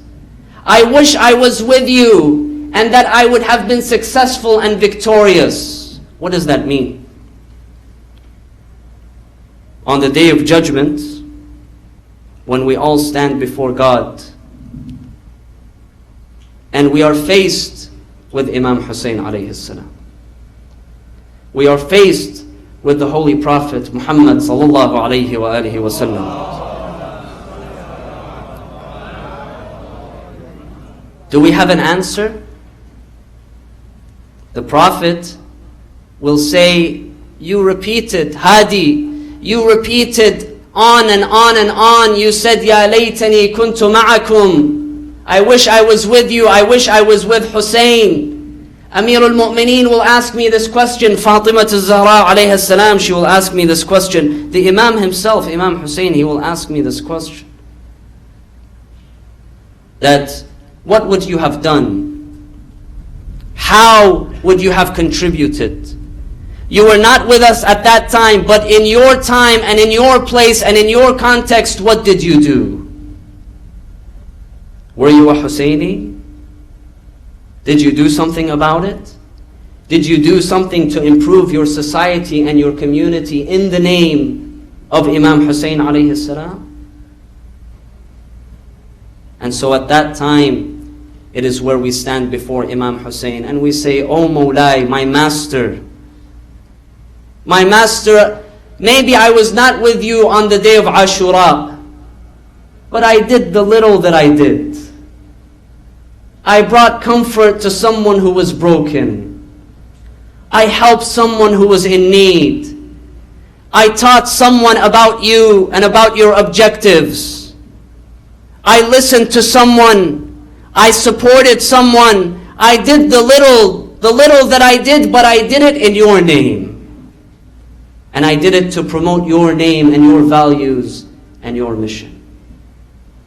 I wish I was with you and that I would have been successful and victorious. What does that mean? On the day of judgment, when we all stand before God and we are faced with Imam Hussein alayhi salam, we are faced with the Holy Prophet Muhammad sallallahu alayhi wa alihi wa sallam. Do we have an answer? The Prophet will say, you repeated, Hadi, you repeated on and on and on. You said, Ya laytani kuntu ma'akum. I wish I was with you. I wish I was with Hussein. Amir al-Mu'mineen will ask me this question. Fatima al-Zahra alayha salam, she will ask me this question. The Imam himself, Imam Hussein, he will ask me this question. That, what would you have done? How would you have contributed? You were not with us at that time, but in your time and in your place and in your context, what did you do? Were you a Husseini? Did you do something about it? Did you do something to improve your society and your community in the name of Imam Hussein alayhi salam? And so at that time, it is where we stand before Imam Hussein and we say, Oh Mawlai, my master, maybe I was not with you on the day of Ashura, but I did the little that I did. I brought comfort to someone who was broken. I helped someone who was in need. I taught someone about you and about your objectives. I listened to someone. I supported someone. I did the little that I did, but I did it in your name. And I did it to promote your name and your values and your mission.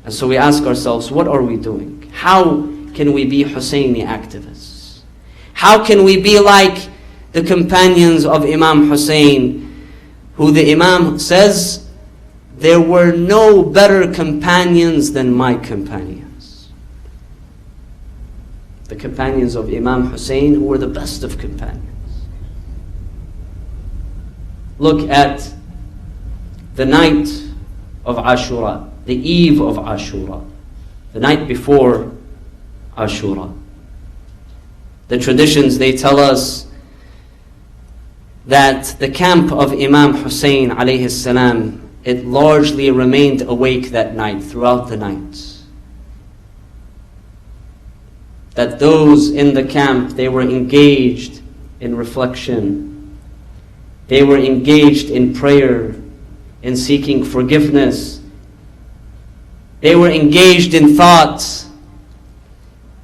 And so we ask ourselves, what are we doing? How can we be Husseini activists? How can we be like the companions of Imam Hussein, who the Imam says, there were no better companions than my companions. The companions of Imam Hussein, who were the best of companions. Look at the night of Ashura, the eve of Ashura, the night before Ashura. The traditions, they tell us that the camp of Imam Hussein alayhi salam, it largely remained awake that night, throughout the night. That those in the camp, they were engaged in reflection. They were engaged in prayer. in seeking forgiveness. They were engaged in thoughts.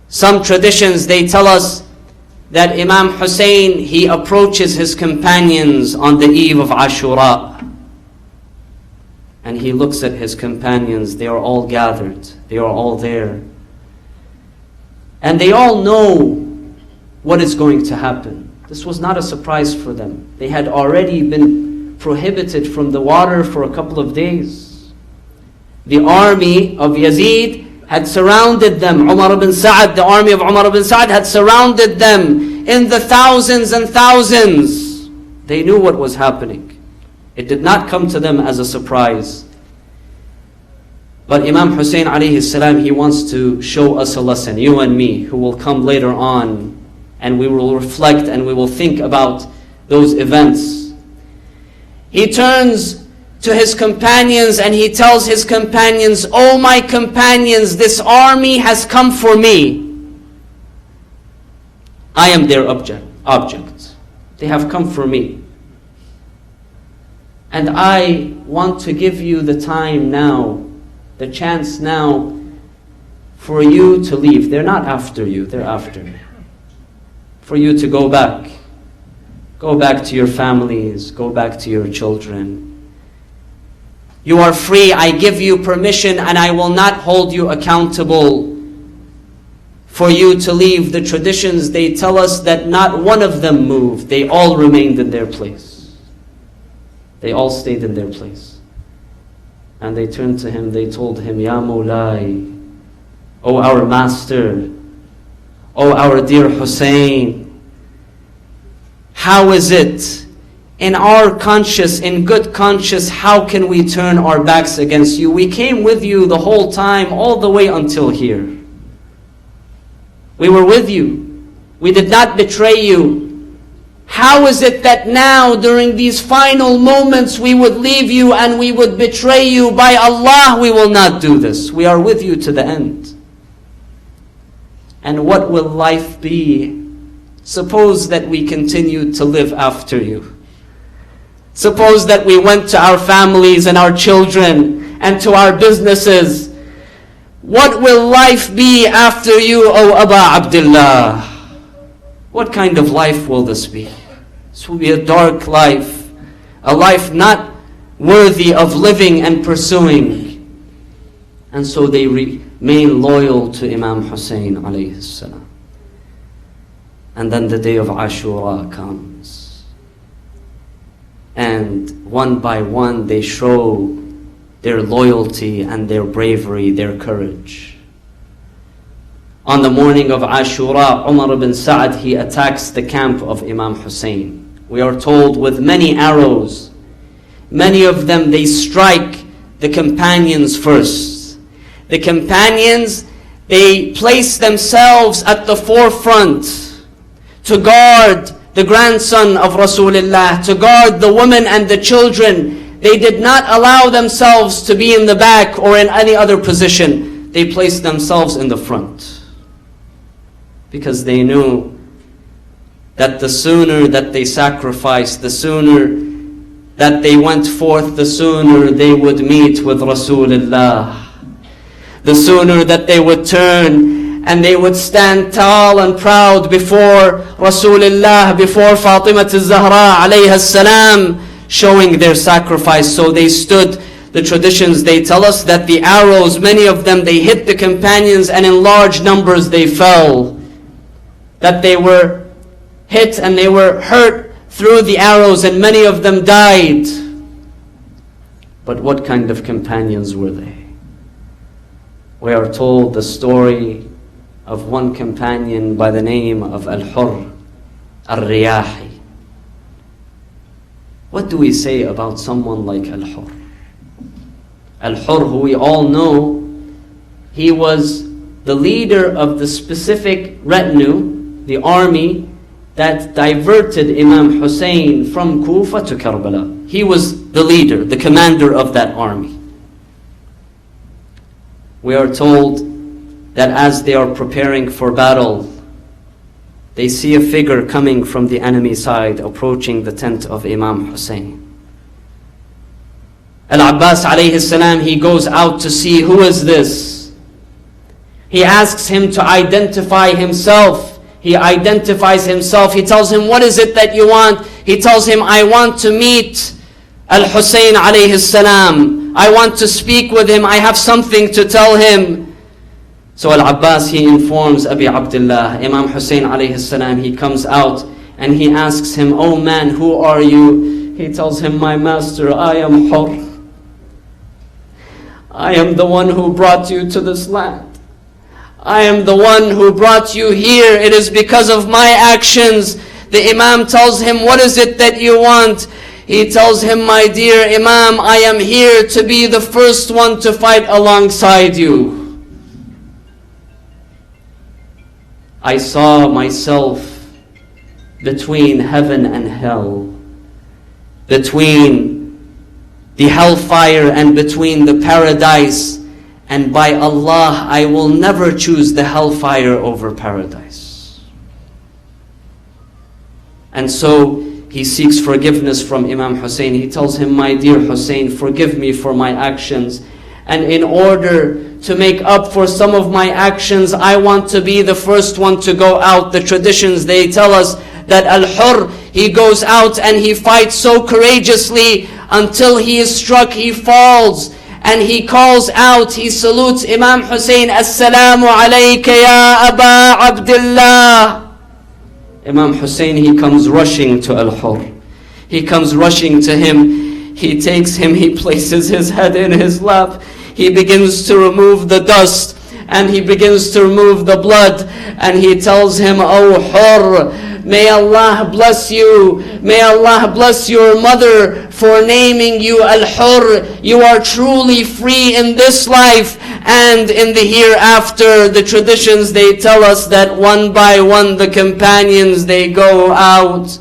Some traditions, they tell us that Imam Hussein, he approaches his companions on the eve of Ashura. And he looks at his companions. They are all gathered. They are all there. And they all know what is going to happen. This was not a surprise for them. They had already been prohibited from the water for a couple of days. The army of Yazid had surrounded them. Umar ibn Sa'd, the army of Umar ibn Sa'd had surrounded them in the thousands and thousands. They knew what was happening. It did not come to them as a surprise. But Imam Hussein alayhi salam, he wants to show us a lesson, you and me, who will come later on, and we will reflect and we will think about those events. He turns to his companions and he tells his companions, "Oh my companions, this army has come for me. I am their object. They have come for me. And I want to give you the time now, the chance now for you to leave." They're not after you, they're after me. For you to go back. Go back to your families, go back to your children. You are free, I give you permission, and I will not hold you accountable for you to leave. The traditions, they tell us that not one of them moved. They all remained in their place. They all stayed in their place. And they turned to him, they told him, "Ya Mawlai, O our master, O our dear Hussein, how is it in our conscience, in good conscience, how can we turn our backs against you? We came with you the whole time, all the way until here. We were with you. We did not betray you. How is it that now, during these final moments, we would leave you and we would betray you? By Allah, we will not do this. We are with you to the end. And what will life be? Suppose that we continue to live after you. Suppose that we went to our families and our children and to our businesses. What will life be after you, O Aba Abdullah? What kind of life will this be? This will be a dark life, a life not worthy of living and pursuing. And so they remain loyal to Imam Hussein alayhi salam. And then the day of Ashura comes. And one by one they show their loyalty and their bravery, their courage. On the morning of Ashura, Umar ibn Sa'd, he attacks the camp of Imam Hussein. We are told with many arrows. Many of them, they strike the companions first. The companions, they place themselves at the forefront to guard the grandson of Rasulullah, to guard the women and the children. They did not allow themselves to be in the back or in any other position. They placed themselves in the front. Because they knew that the sooner that they sacrificed, the sooner that they went forth, the sooner they would meet with Rasulullah. The sooner that they would turn and they would stand tall and proud before Rasulullah, before Fatima al-Zahra alayha salam, showing their sacrifice. So they stood. The traditions, they tell us that the arrows, many of them, they hit the companions and in large numbers they fell. That they were hit and they were hurt through the arrows and many of them died. But what kind of companions were they? We are told the story of one companion by the name of Al-Hurr Al-Riyahi. What do we say about someone like Al-Hurr? Al-Hurr, who we all know, he was the leader of the specific retinue, the army that diverted Imam Hussein from Kufa to Karbala. He was the leader, the commander of that army. We are told that as they are preparing for battle, they see a figure coming from the enemy side, approaching the tent of Imam Hussein. Al-Abbas alayhi salam, he goes out to see who is this. He asks him to identify himself. He identifies himself. He tells him, what is it that you want? He tells him, I want to meet Al-Hussein alayhi salam. I want to speak with him. I have something to tell him. So Al-Abbas, he informs Abi Abdullah, Imam Hussein alayhi salam. He comes out and he asks him, oh man, who are you? He tells him, my master, I am Hur. I am the one who brought you to this land. I am the one who brought you here. It is because of my actions. The Imam tells him, what is it that you want? He tells him, my dear Imam, I am here to be the first one to fight alongside you. I saw myself between heaven and hell, between the hellfire and between the paradise. And by Allah, I will never choose the hellfire over paradise. And so he seeks forgiveness from Imam Hussein. He tells him, my dear Hussein, forgive me for my actions. And in order to make up for some of my actions, I want to be the first one to go out. The traditions, they tell us that Al-Hur, he goes out and he fights so courageously until he is struck, he falls. And he calls out, he salutes Imam Hussein, Assalamu alayka ya Aba Abdullah. Imam Hussein, he comes rushing to Al-Hur. He comes rushing to him. He takes him, he places his head in his lap. He begins to remove the dust and he begins to remove the blood. And he tells him, oh Hur, may Allah bless you. May Allah bless your mother for naming you Al-Hur. You are truly free in this life and in the hereafter. The traditions, they tell us that one by one the companions, they go out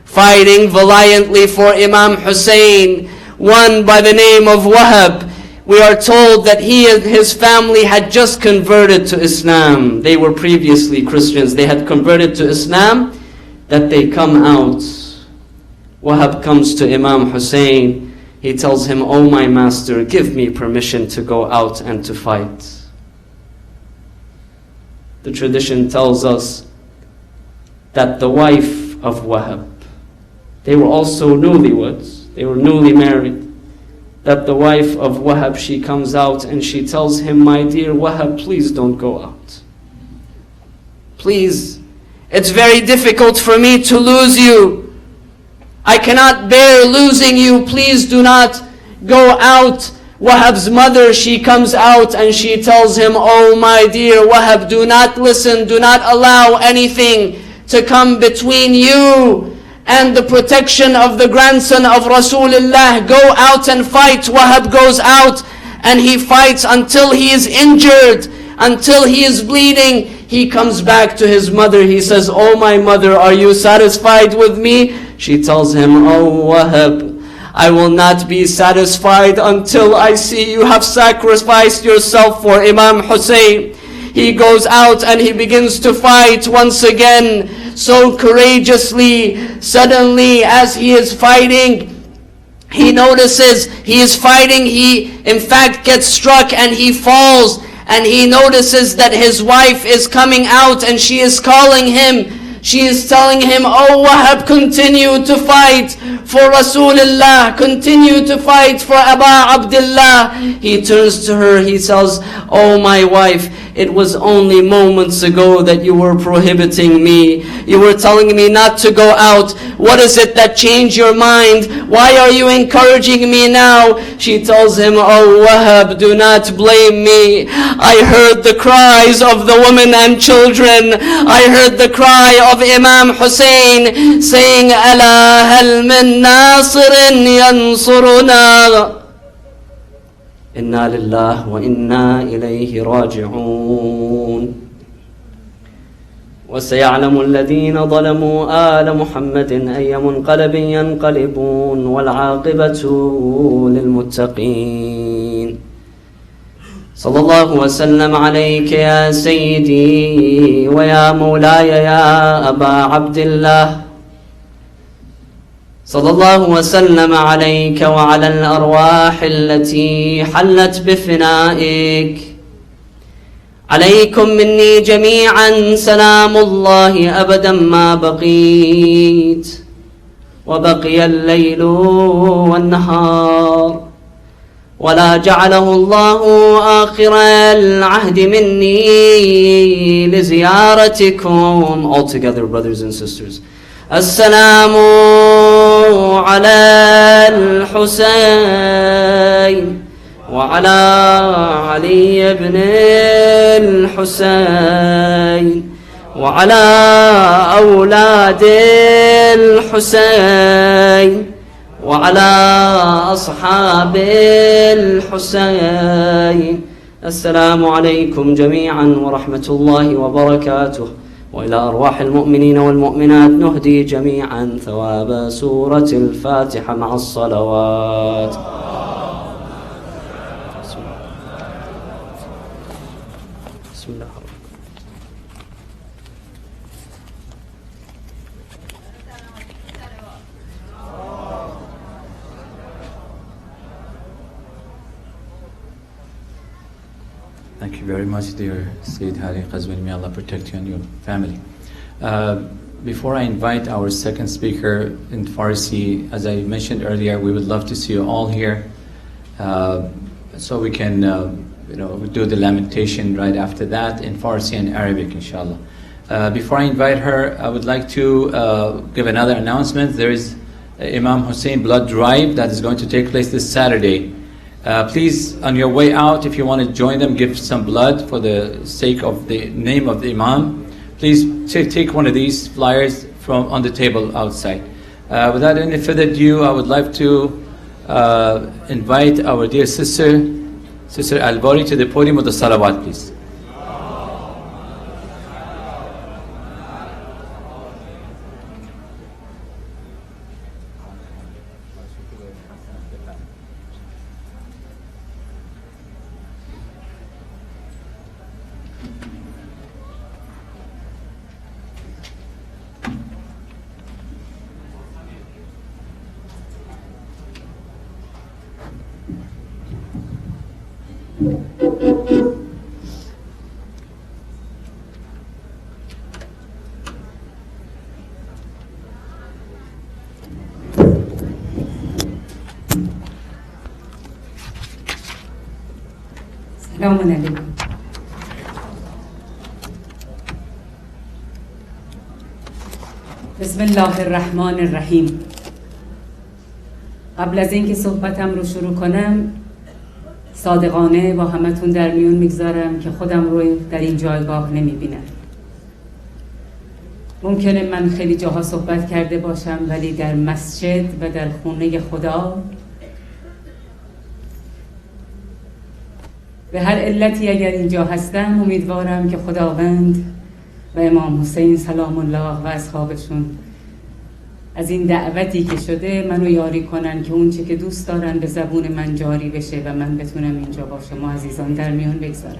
fighting valiantly for Imam Hussein. One by the name of Wahab, we are told that he and his family had just converted to Islam. They were previously Christians. They had converted to Islam. That they come out. Wahab comes to Imam Hussein. He tells him, oh my master, give me permission to go out and to fight. The tradition tells us that the wife of Wahab, they were also newlyweds. They were newly married. That the wife of Wahab, she comes out and she tells him, my dear Wahab, please don't go out. Please. It's very difficult for me to lose you. I cannot bear losing you. Please do not go out. Wahab's mother, she comes out and she tells him, oh my dear Wahab, do not listen, do not allow anything to come between you and the protection of the grandson of Rasulullah. Go out and fight. Wahab goes out and he fights until he is injured, until he is bleeding. He comes back to his mother. He says, oh my mother, are you satisfied with me? She tells him, oh Wahab, I will not be satisfied until I see you have sacrificed yourself for Imam Hussein. He goes out and he begins to fight once again, so courageously. Suddenly, as he is fighting, he notices he is fighting. He in fact gets struck and he falls. And he notices that his wife is coming out and she is calling him. She is telling him, oh Wahab, continue to fight for Rasulullah. Continue to fight for Aba Abdullah. He turns to her, he says, oh my wife, it was only moments ago that you were prohibiting me. You were telling me not to go out. What is it that changed your mind? Why are you encouraging me now? She tells him, oh Wahab, do not blame me. I heard the cries of the women and children. I heard the cry of Imam Hussein saying, Ala hal min nasirin yansuruna. Inna lillah wa inna ilayhi raji'un. وسيعلم الذين ظلموا آل محمد أي منقلب ينقلبون والعاقبة للمتقين. صلى الله وسلم عليك يا سيدي ويا مولاي يا أبا عبد الله. صلى الله وسلم عليك وعلى الأرواح التي حلت بفنائك. عليكم مني جميعا سلام الله أبدا ما بقيت وبقي الليل والنهار، ولا جعله الله آخر العهد مني لزيارتكم. All together, brothers and sisters. السلام على الحسين وعلى علي بن الحسين وعلى أولاد الحسين وعلى أصحاب الحسين. السلام عليكم جميعا ورحمة الله وبركاته. وإلى أرواح المؤمنين والمؤمنات نهدي جميعا ثواب سورة الفاتحة مع الصلوات. بسم الله الرحمن الرحيم. Thank you very much, dear Sayyid Hari Qazwini. May Allah protect you and your family. Before I invite our second speaker in Farsi, as I mentioned earlier, we would love to see you all here, so we can do the lamentation right after that in Farsi and Arabic, inshallah. Before I invite her, I would like to give another announcement. There is Imam Hussein blood drive that is going to take place this Saturday. Please, on your way out, if you want to join them, give some blood for the sake of the name of the Imam. Please take one of these flyers from on the table outside. Without any further ado, I would like to invite our dear Sister Al-Bari to the podium with the salawat, please. سلام علیکم. بسم الله الرحمن الرحیم. قبل از اینکه صحبتم رو شروع کنم، صادقانه با همتون در میون میگذارم که خودم رو در این جایگاه نمیبینم. ممکنه من خیلی جاها صحبت کرده باشم، ولی در مسجد و در خونه خدا به هر علتی اگر اینجا هستم، امیدوارم که خداوند و امام حسین سلام الله و اصحابشون از این دعوتی که شده منو یاری کنن که اون چی که دوست دارن به زبون من جاری بشه و من بتونم اینجا با شما عزیزان در میون بگذارم.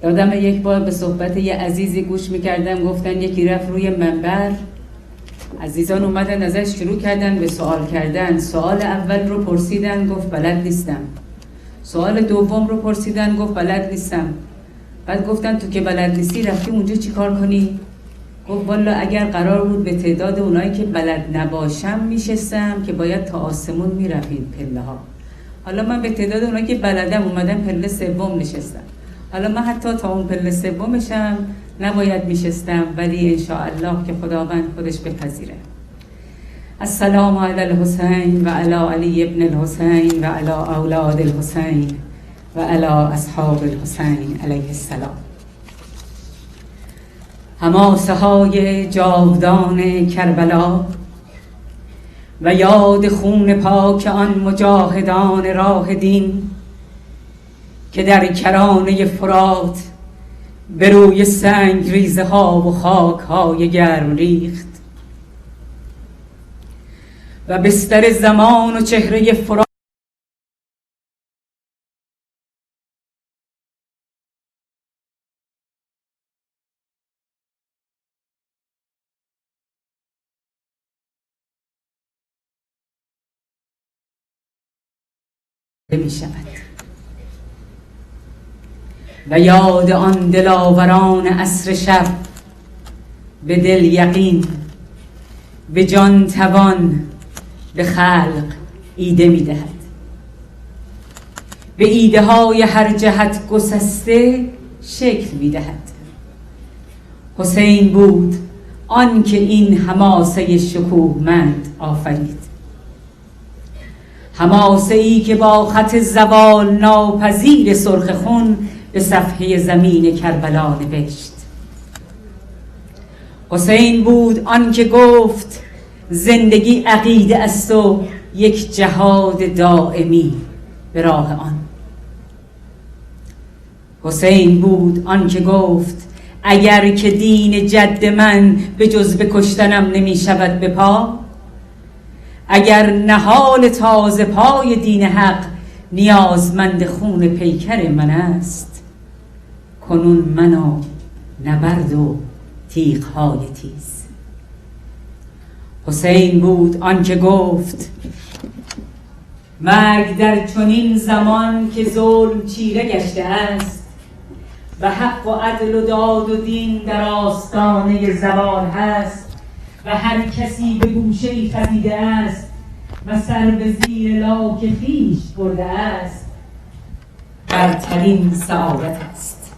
یادم یک بار به صحبت یه عزیزی گوش میکردم، گفتن یکی رفت روی منبر، عزیزان اومدن ازش شروع کردن به سوال کردن. سوال اول رو پرسیدن، گفت بلد نیستم. سوال دوم رو پرسیدن، گفت بلد نیستم. بعد گفتن تو که بلد نیستی رفتی اونجا چی کار کنی؟ گفت والا اگر قرار بود به تعداد اونایی که بلد نباشم میشستم که باید تا آسمون میرفتیم پله ها. حالا من به تعداد اونایی که بلدم اومدم پله سوم نشستم. حالا من حتی تا اون پله سومشم نباید میشستم، ولی انشاءالله که خداوند خودش بپذیره. السلام علی الحسین و علی علی ابن الحسین و علی اولاد الحسین و علی اصحاب الحسین علیه السلام. حماسه های جاودان کربلا و یاد خون پاک آن مجاهدان راه دین که در کرانه فرات به روی سنگ ریزه ها و خاک های گرم ریخت و بستر زمان و چهره فرات می شود و یاد آن دلاوران عصر شب به دل یقین، به جان توان، به خلق ایده می دهد. به ایده های هر جهت گسسته شکل می دهد. حسین بود آن که این حماسه شکوهمند آفرید، حماسه ای که با خط زوال ناپذیر سرخ خون به صفحه زمین کربلا نوشت. حسین بود آن که گفت زندگی عقیده است و یک جهاد دائمی به راه آن. حسین بود آن که گفت اگر که دین جد من به جز به کشتنم نمی شود به پا، اگر نهال تازه پای دین حق نیازمند خون پیکر من است، کنون من و نبرد و تیغ‌های تیز. حسین بود آن که گفت مرگ در چنین زمان که ظلم چیره گشته است و حق و عدل و داد و دین در آستانه زوال هست و هر کسی به گوشه‌ای خزیده است و سر به زیر لاک خویش برده است، برترین سعادت است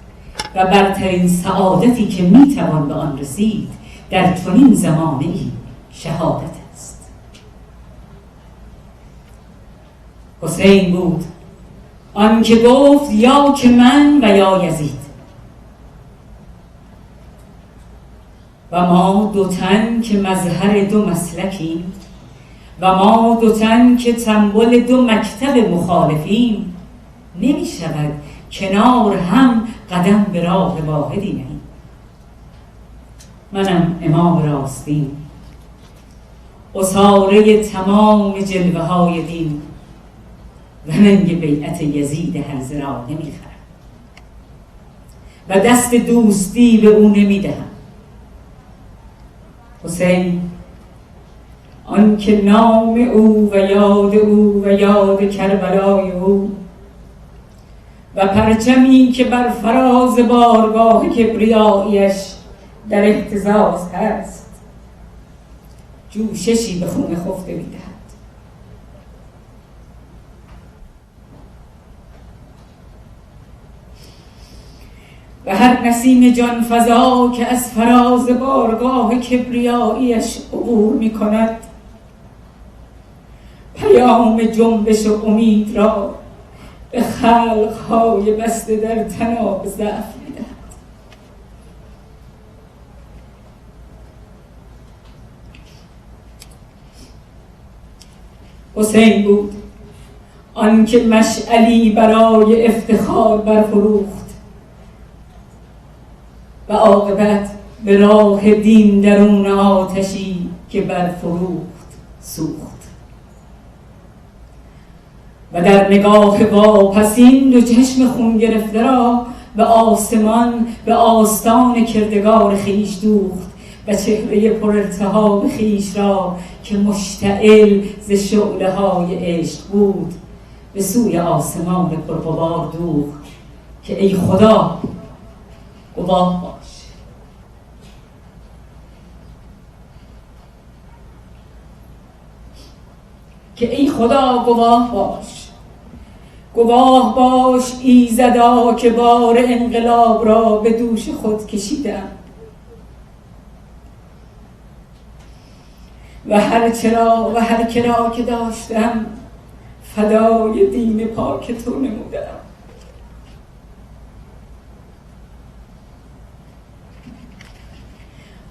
و برترین سعادتی که میتوان به آن رسید در چنین زمانه‌ای شهادت است. حسین بود آن که گفت یا که من و یا یزید، و ما دو تن که مظهر دو مسلکیم و ما دو تن که تنبل دو مکتب مخالفیم، نمی شود کنار هم قدم به راه واحدی نهیم. منم امام راستین، اساره تمام جلوه های دین و ننگ بیعت یزید هرزه را نمی خرم و دست دوستی به او نمی دهم. حسین آن که نام او و یاد او و یاد کربلای او و پرچمی که بر فراز بارگاه کبریاییش در اهتزاز هست، جوششی به خون خفته می‌دهد. و هر نسیم جان فضا که از فراز بارگاه کبریاییش عبور می کند، پیام جنبش و امید را به خلق‌های بسته در تناب ضعف می دهد. حسین بود آن که مشعلی برای افتخار برفروخت و عاقبت به راه دین درون آتشی که برفروخت سوخت. و در نگاه واپسین دو چشم خون گرفته را به آسمان، به آستان کردگار خیش دوخت و چهره پر التهاب خیش را که مشتعل ز شعله های عشق بود به سوی آسمان پرغبار دوخت که ای خدا گواه باش. که ای خدا گواه باش، گواه باش ایزدا که بار انقلاب را به دوش خود کشیدم و هر کرا که داشتم فدای دین پاک تو نمودم.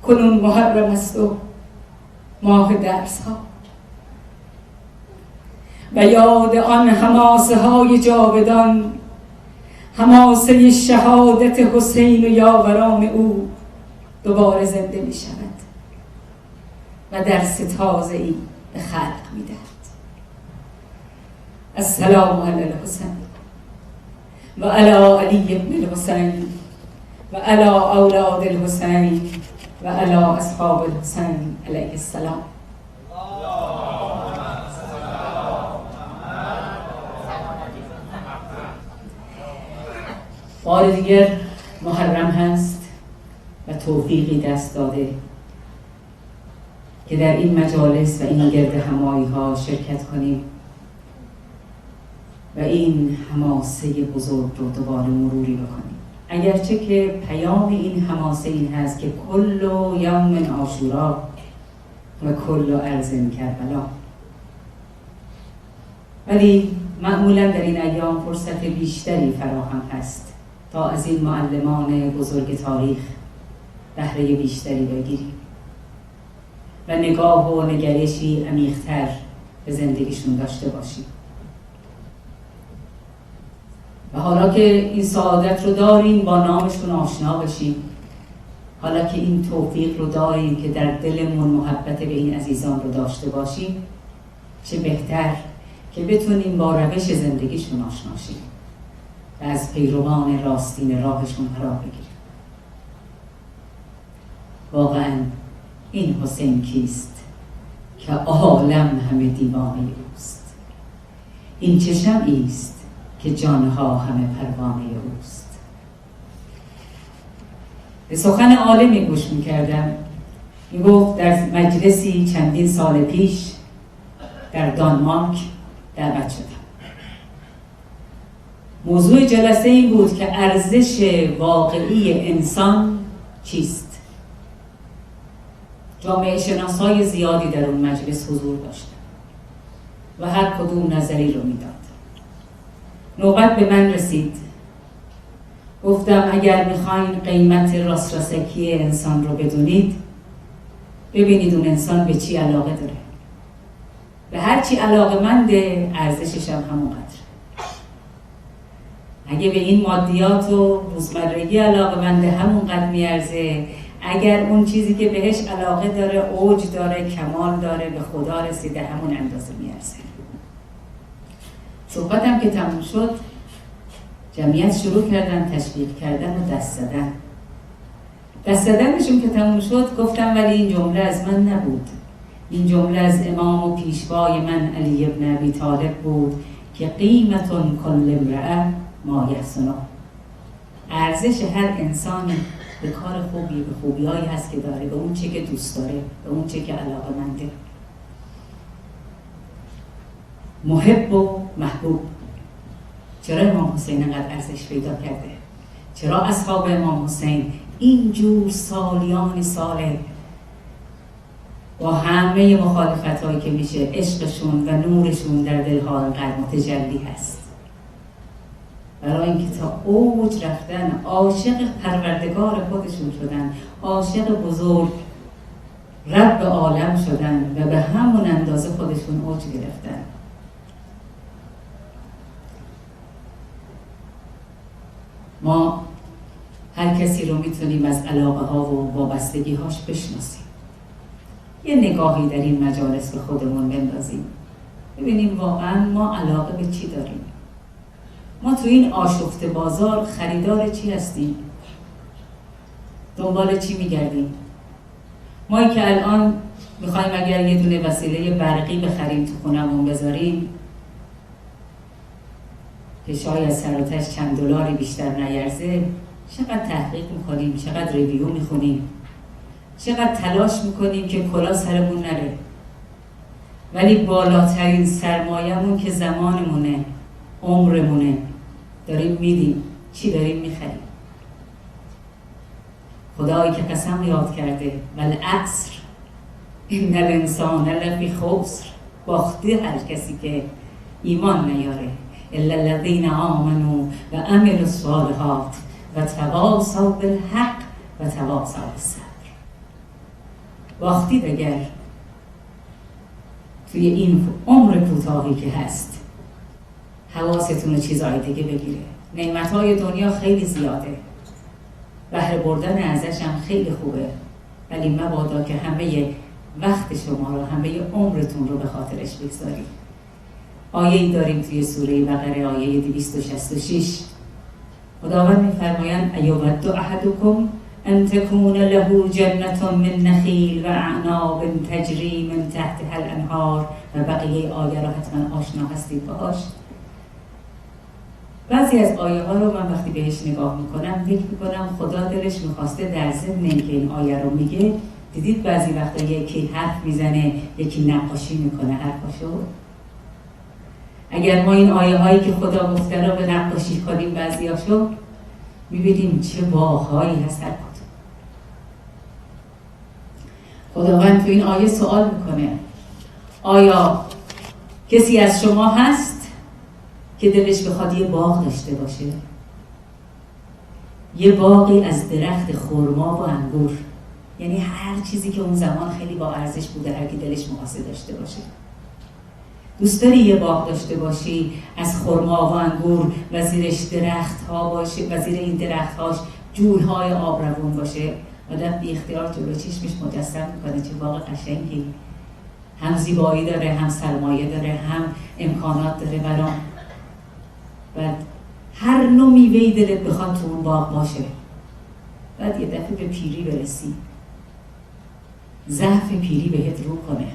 کنون محرم است و ماه درس ها و یاد آن حماسه های جاودان، حماسه شهادت حسین و یاوران او دوباره زنده می شود و درس تازه‌ای به خلق می دهد. السلام علی الحسین و علی علی ابن الحسین و علی اولاد الحسین و علی اصحاب الحسین علیه السلام. بار دیگر محرم هست و توفیقی دست داده که در این مجالس و این گرد همایی ها شرکت کنیم و این حماسه بزرگ رو دوباره مروری بکنیم. اگرچه که پیام این حماسه این هست که کل یوم عاشورا و کل ارض کربلا، ولی معمولا در این ایام فرصت بیشتری فراهم هست تا از این معلمان بزرگ تاریخ بهره بیشتری بگیریم و نگاه و نگرشی عمیق‌تر به زندگیشون داشته باشیم. و حالا که این سعادت رو داریم با نامشون آشنا بشیم، حالا که این توفیق رو داریم که در دلمون محبت به این عزیزان رو داشته باشیم، چه بهتر که بتونیم با روش زندگیشون آشنا شیم و از پیروان راستین راهشون قرار بگیریم. واقعا این حسین کیست که عالم همه دیوانه اوست؟ این چه شمعی است که جانها همه پروانه اوست؟ به سخن عالمی گوش می‌کردم، میگفت در مجلسی چندین سال پیش در دانمارک دعوت شدم. موضوع جلسه این بود که ارزش واقعی انسان چیست؟ جامعه شناسای زیادی در اون مجلس حضور داشتن و هر کدوم نظری رو میداد. نوبت به من رسید. گفتم اگر میخواین قیمت راسترسکی انسان رو بدونید، ببینید اون انسان به چی علاقه داره. به هر چی علاقه‌منده ارزشش هم همونقدر. اگه به این مادیات و روزمرگی علاقه‌منده همونقدر میارزه، اگر اون چیزی که بهش علاقه داره اوج داره، کمال داره، به خدا رسیده، همون اندازه میارزه. صحبتم که تموم شد، جمعیت شروع کردن تشویق کردن و دست زدنشون که تموم شد، گفتم ولی این جمله از من نبود. این جمله از امام و پیشوای من علی ابن ابی طالب بود که قیمتون کل امرأ ما یحسنه. ارزش هر انسان به کار خوبی، به خوبیایی هست که داره، به اون چه که دوست داره، به اون چه که علاقه‌منده. محب و محبوب. چرا امام حسین انقدر ارزش پیدا کرده؟ چرا اصحاب امام حسین اینجور سالیان ساله با همه مخالفت هایی که میشه عشقشون و نورشون در دلها انقدر متجلی هست؟ برای اینکه تا اوج رفتن، عاشق پروردگار خودشون شدن، عاشق بزرگ رب عالم شدن و به همون اندازه خودشون اوج گرفتن. ما هر کسی رو میتونیم از علاقه ها و وابستگی هاش بشناسیم. یه نگاهی در این مجالس به خودمون بندازیم، ببینیم واقعا ما علاقه به چی داریم. ما تو این آشفته بازار خریدار چی هستیم؟ دنبال چی میگردیم؟ مایی که الان میخوایم اگر یه دونه وسیله برقی بخریم تو خونمون بذاریم که شاید سراتش چند دلاری بیشتر نیرزه، چقدر تحقیق میکنیم، چقدر ریویو میخونیم، چقدر تلاش میکنیم که کلا سرمون نره. ولی بالاترین سرمایه‌مون که زمانمونه، عمرمونه، داریم میدیم. چی داریم میخریم؟ خدایی که قسم یاد کرده والعصر ان الانسان لفی خسر، باخته هر کسی که ایمان نیاره، الا الذین آمنوا و عملوا الصالحات و تواصوا بالحق و تواصوا بالصبر. باختید اگر توی این عمر کوتاهی که هست حواستون رو چیزهای دیگه بگیره. نعمتهای دنیا خیلی زیاده، بهره بردن ازش هم خیلی خوبه، ولی مبادا که همه وقت شما رو، همه عمرتون رو به خاطرش بگذارید. آیه‌ای داریم توی سوره بقره، آیه 266. خداوند می‌فرمایند ایود احدکم ان تكون له جنة من نخیل و اعناب تجری من تحتها الانهار، و بقیه آیه را حتما آشنا هستید باهاش. بعضی از آیه ها رو من وقتی بهش نگاه میکنم فکر میکنم خدا دلش میخواسته در ضمن اینکه این آیه رو میگه، دیدید بعضی وقتا یکی حرف میزنه یکی نقاشی میکنه حرفاشو. اگر ما این آیه هایی که خدا گفته رو به نقاشی کنیم بعضیاشو، میبینیم چه باغ‌هایی هست هر کدوم. خداوند تو این آیه سوال میکنه آیا کسی از شما هست که دلش بخواد یه باغ داشته باشه؟ یه باغی از درخت خرما و انگور، یعنی هر چیزی که اون زمان خیلی با ارزش بوده هر کی دلش می‌خواسته داشته باشه. دوست داری یه باغ داشته باشی از خرما و انگور و زیرش درخت‌ها باشه و زیر این درخت‌هاش جوی‌های آب روون باشه؟ آدم بی اختیار جلو چشمش مجسم میکنه چه باغ قشنگی، هم زیبایی داره، هم سرمایه داره، هم امکانات داره برام. بعد هر نوع میوه‌ای دلت بخواد تو اون باغ باشه. بعد یه دفعه به پیری برسی، ضعف پیری بهت رو کنه.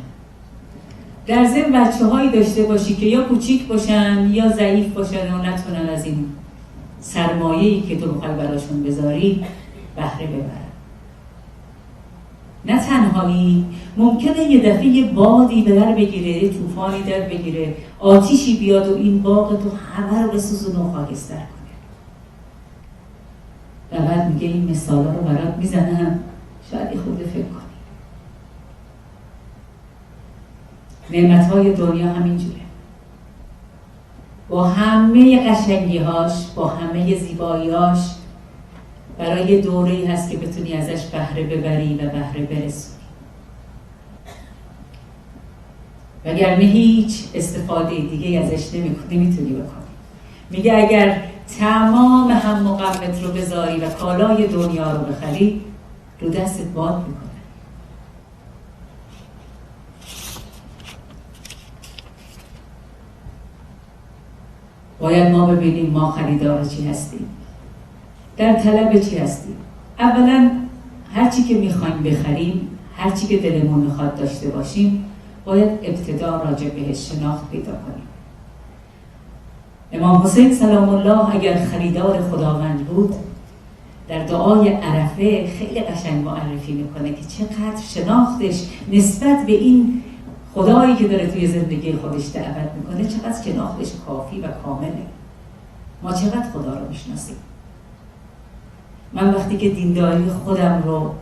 در ضمن بچه‌هایی داشته باشی که یا کوچیک باشن یا ضعیف باشن و نتونن از این سرمایه‌ای که تو بخوای براشون بذاری بهره ببرن. نه تنهایی، ممکنه یه دفعه یه بادی در بگیره، یه طوفانی در بگیره، آتیشی بیاد و این باغ تو همه رو بسوزونه و خاکستر کنه. و بعد میگه این مثالا رو برات میزنم شاید یه خورده فکر کنی. نعمت‌های دنیا همینجوره، با همه قشنگی‌هاش، با همه زیبایی‌هاش، برای دوره‌ای هست که بتونی ازش بهره ببری و بهره برسونی. وگرنه هیچ استفاده دیگه ازش نمیتونی بکنی. میگه اگر تمام هم و غمت رو بذاری و کالای دنیا رو بخری، رو دستت باد میکنه. باید ما ببینیم ما خریدار چی هستیم، در طلب چی هستیم. اولا هرچی که میخوایم بخریم، هرچی که دلمون میخواد داشته باشیم، باید ابتدا راجع بهش شناخت پیدا کنیم. امام حسین سلام الله اگر خریدار خداوند بود، در دعای عرفه خیلی قشنگ معرفی میکنه که چقدر شناختش نسبت به این خدایی که داره توی زندگی خودش دعوت میکنه، چقدر شناختش کافی و کامله. ما چقدر خدا رو میشناسیم؟ من وقتی که دینداری خودم رو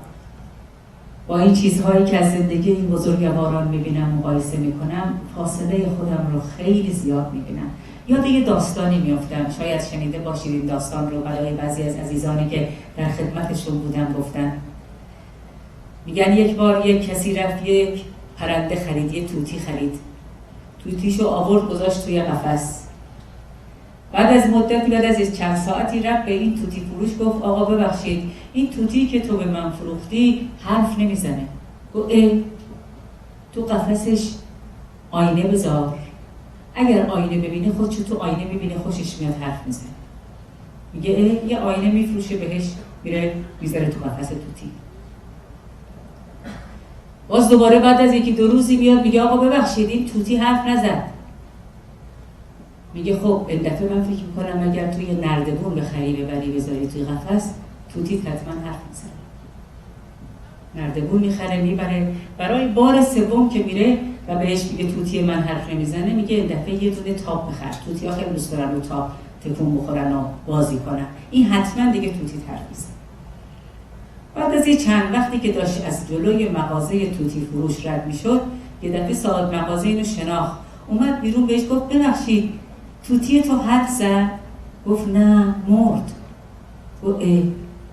با این چیزهایی که از زندگی این بزرگواران میبینم مقایسه میکنم، فاصله خودم رو خیلی زیاد میبینم. یاد یه داستانی میافتم، شاید شنیده باشید این داستان رو، برای بعضی از عزیزانی که در خدمتشون بودم گفتن. میگن یک بار یک کسی رفت یک پرنده خرید، یه توتی خرید، توتیشو آورد گذاشت توی قفس. بعد از مدتی، بعد از چند ساعتی رفت به این توتی فروش گفت آقا ببخشید این توتی که تو به من فروختی حرف نمیزنه. گفت تو قفسش آینه بذار، اگر آینه ببینه خودشو تو آینه میبینه خوشش میاد حرف میزنه. میگه یه آینه میفروشه بهش، میره میذاره تو قفس توتی. باز دوباره بعد از یکی دو روزی میاد میگه آقا ببخشید این توتی حرف نزد. میگه خب این دفعه من فکر میکنم اگر توی نردبون بخری ببری بذاری توی قفس، توتی حتما حرف میزنه. نردبون میخره میبره، برای بار سوم که میره و بهش میگه توتی من حرف نمیزنه، میگه این دفعه یه دونه تاپ بخر. توتی ها خیلی دوست دارن رو تاپ تکون بخورن و بازی کنن، این حتما دیگه توتی حرف میزنه. بعد از یه چند وقتی که داشت از جلوی مغازه توتی فروش رد میشد، یه دفعه صاحب مغازه اینو شناخت، اومد بیرون بهش گفت ببخشید توتی تو حرف زد؟ گفت نه مرد. گفت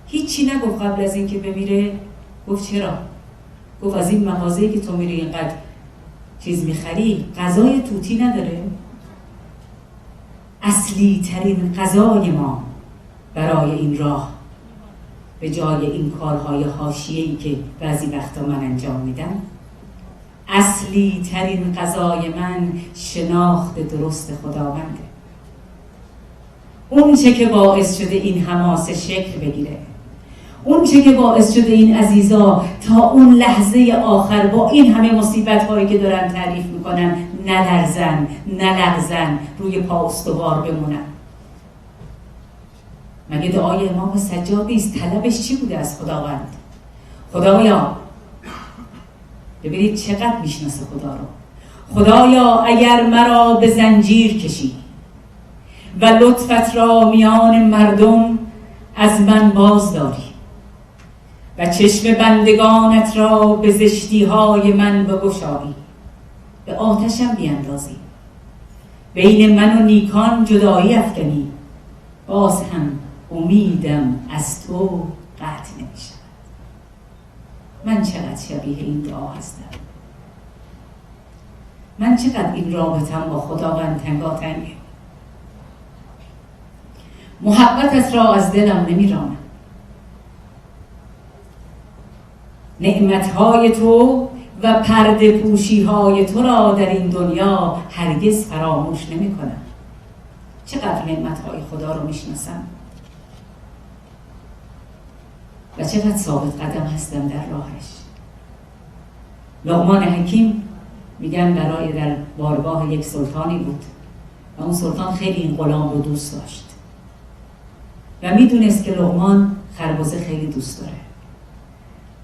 هیچی نگفت قبل از اینکه بمیره؟ گفت چرا؟ گفت از این مغازه‌ای که تو میری اینقدر چیز میخری غذای توتی نداره؟ اصلی ترین غذای ما برای این راه، به جای این کارهای حاشیه‌ای که بعضی وقتا من انجام میدم، اصلی ترین غذای من شناخت درست خداونده. اون چه که باعث شده این حماسه شکل بگیره، اون چه که باعث شده این عزیزا تا اون لحظه آخر با این همه مصیبت هایی که دارن تعریف میکنن نلرزن، نلغزن، روی پا استوار بمونن. مگه دعای امام سجاد نیست؟ طلبش چی بوده از خداوند؟ خدایا، ببینید چقدر میشناسه خدا رو. خدایا اگر مرا به زنجیر کشی و لطفت را میان مردم از من باز داری و چشم بندگانت را به زشتی های من بگشایی، به آتشم بیندازی، بین من و نیکان جدایی افکنی، باز هم امیدم از تو قطع نمیشه. من چقدر شبیه این دعا هستم. من چقدر این رابطم با خداوند تنگاتنگه. محبتت را از دلم نمیرانم. نعمتهای تو و پرده پوشیهای تو را در این دنیا هرگز فراموش نمی کنم. چقدر نعمتهای خدا رو میشناسم و چقدر ثابت قدم هستم در راهش. لقمان حکیم میگن برای در بارگاه یک سلطانی بود و اون سلطان خیلی این غلام رو دوست داشت و میدونست که لقمان خربزه خیلی دوست داره.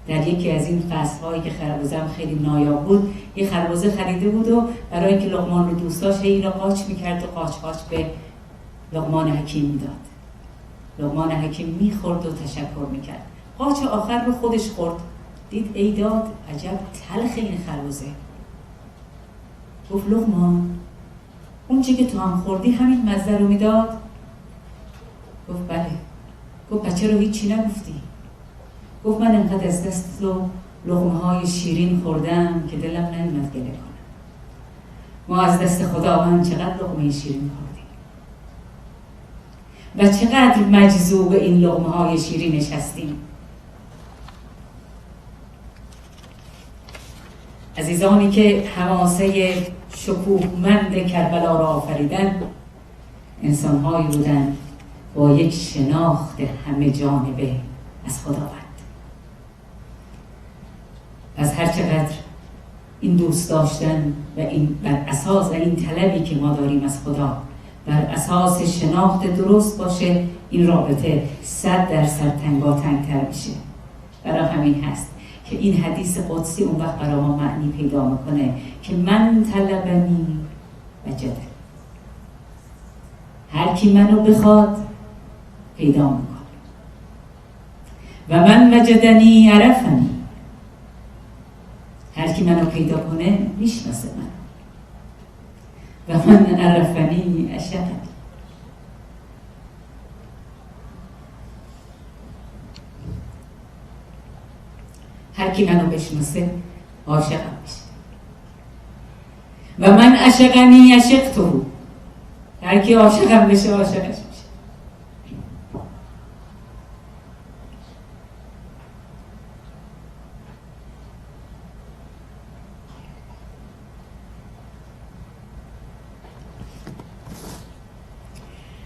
در یکی از این فصل‌هایی که خربزه هم خیلی نایاب بود، یه خربزه خریده بود و برای اینکه لقمان رو دوست داشت این رو قاچ میکرد و قاچ به لقمان حکیم میداد. لقمان حکیم میخورد و تشکر میکرد. قاچ آخر رو خودش خورد، دید ای داد عجب تلخ این خربزه. گفت لقمان اون چی که تو هم خوردی همین مزه رو میداد؟ گفت بله. گفت بچه رو هیچی نگفتی؟ گفت من انقدر از دست لقمه های شیرین خوردم که دلم نمیاد گله کنم. ما از دست خداوند چقدر لقمه شیرین خوردیم و چقدر مجذوب این لقمه های شیرینش هستیم. عزیزانی که حماسه شکوهمند کربلا را آفریدن انسان‌هایی بودند با یک شناخت همه جانبه از خداوند. از هر چقدر این دوست داشتن و این بر اساس این طلبی که ما داریم از خدا بر اساس شناخت درست باشه، این رابطه 100% تنگاتنگ‌تر میشه. برای همین هست که این حدیث قدسی اون وقت برای ما معنی پیدا میکنه که من طلبنی وجده. هر کی منو بخواد پیدا میکنه و من وجدنی عرفنی. هر کی منو پیدا کنه میشناسه من و من عرفنی اشقنی. هر کی منو بشناسه عاشقم میشه و من عشقنی عشقته. هر کی عاشقم بشه عاشقش میشه.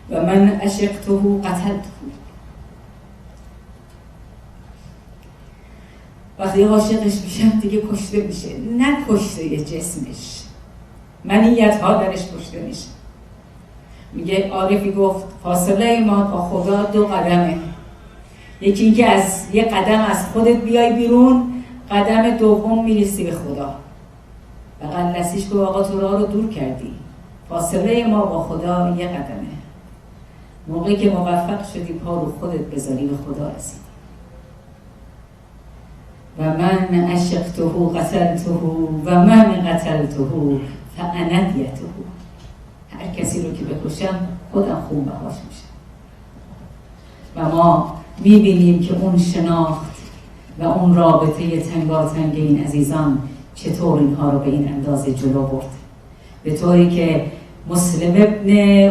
و من عشقته قتلته. وقتی عاشقش میشم دیگه کشته میشه، نه کشته جسمش، منیت ها درش کشته میشه. میگه عارفی گفت فاصله ما با خدا 2 قدمه. یکی اینکه از یه قدم از خودت بیای بیرون، قدم دوم میرسی به خدا. فقط نسیش که آقا تو راه رو دور کردی. فاصله ما با خدا 1 قدمه. موقعی که موفق شدی پا رو خودت بذاری به خدا رسیدی. و من عشقته قتلته و من قتلته فأندیته. هر کسی رو که بکشم خودم خون بهاش میشه. و ما میبینیم که اون شناخت و اون رابطه تنگاتنگ این عزیزان چطور اینها رو به این اندازه جلو برد. به طوری که مسلم ابن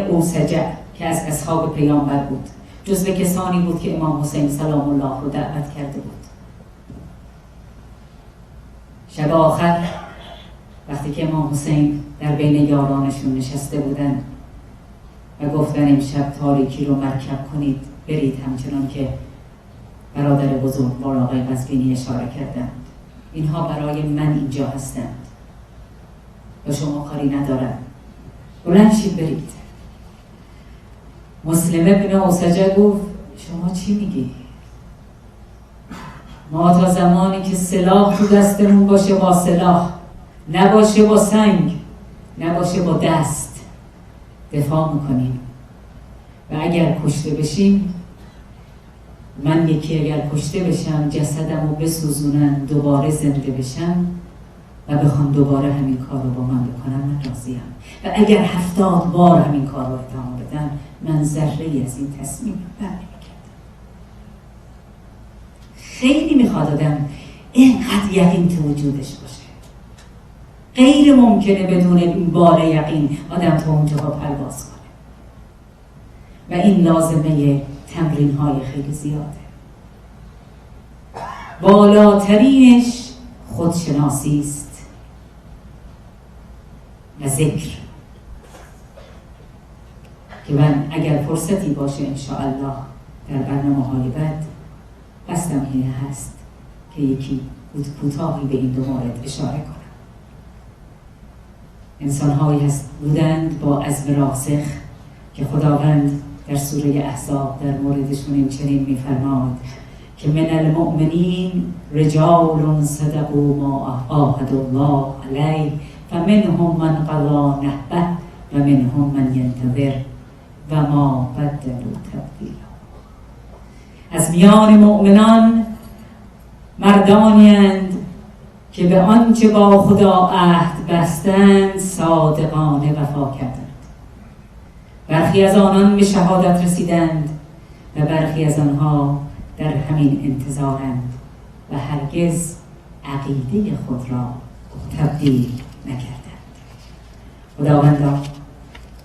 اوسجع که از اصحاب پیامبر بود، جزو کسانی بود که امام حسین سلام الله رو دعوت کرده بود. شب آخر وقتی که امام حسین در بین یارانشون نشسته بودن و گفتن امشب تاریکی رو مرکب کنید برید، همچنان که برادر بزرگوار آقای قزوینی اشاره کردند، اینها برای من اینجا هستند و شما کاری ندارن، بلند شید برید. مسلم ابن اوسجع گفت شما چی میگی؟ ما تا زمانی که سلاح تو دستمون باشه با سلاح، نباشه با سنگ، نباشه با دست، دفاع میکنیم. و اگر کشته بشیم، من یکی اگر کشته بشم، جسدم رو بسوزونن، دوباره زنده بشم و بخوام دوباره همین کار رو با من بکنم، من راضیم. و اگر 70 بار همین کار رو ادامه بدن، من ذره‌ای از این تصمیم برنمی‌گردم. خیلی میخواد آدم اینقدر یقین تو وجودش باشه. غیر ممکنه بدون این بار یقین آدم تو اونجاها پرواز کنه. و این لازمه تمرین های خیلی زیاده. بالاترینش خودشناسی است و ذکر، که من اگر فرصتی باشه انشاءالله در برنامه‌های بعد قصدم اینه هست که یکی کوتاهی به این دو مورد اشاره کنم. انسان‌هایی هست بودند با عزم راسخ که خداوند در سوره احزاب در موردشون این چنین می‌فرماد که من المؤمنین رجال صدقوا ما عاهدوا الله علیه فمنهم من قضی نحبه و منهم من ینتظر و ما بدلوا تبدیلا. از میان مؤمنان مردانی اند که به آنچه با خدا عهد بستند صادقانه وفا کردند. برخی از آنان به شهادت رسیدند و برخی از آنها در همین انتظارند و هرگز عقیده خود را تبدیل نکردند. خداوندا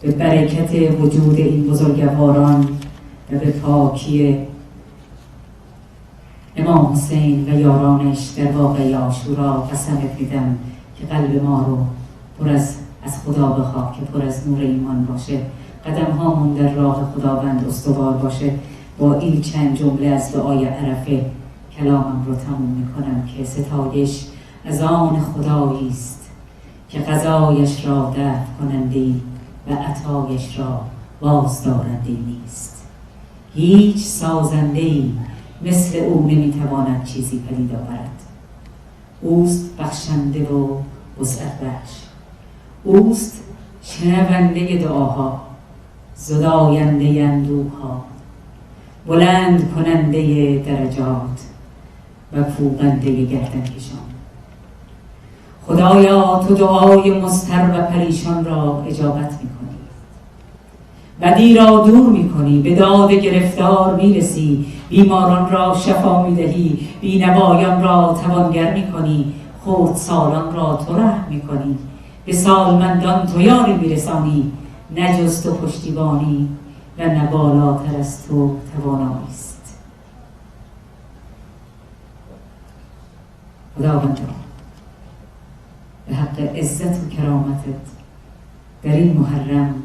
به برکت وجود این بزرگواران و به پاکی امام حسین و یارانش در واقعه عاشورا قسمت میدم که قلب ما رو پر از خدا بخواه، که پر از نور ایمان باشه، قدم هامون در راه خداوند استوار باشه. با این چند جمله از دعای عرفه کلامم رو تموم میکنم که ستایش از آن خدایی است که قضایش را دفع کننده‌ای و عطایش را بازدارنده‌ای نیست. هیچ سازنده‌ای مثل او نمیتواند چیزی پدید آورد. اوست بخشنده و وسعت بخش، اوست شنونده دعاها، زداینده اندوهها، بلند کننده درجات و کوبنده گردنکشان. خدایا تو دعای مضطر و پریشان را اجابت میکنی، بدی را دور میکنی، به داد گرفتار میرسی، بیماران را شفا میدهی، بینوایان را توانگر میکنی، خردسالان را تو رحم میکنی، به سالمندان تو یاری میرسانی، نه جز تو پشتیبانی و نه بالاتر از تو توانایی است. خداوندا به حق عزت و کرامتت در این محرم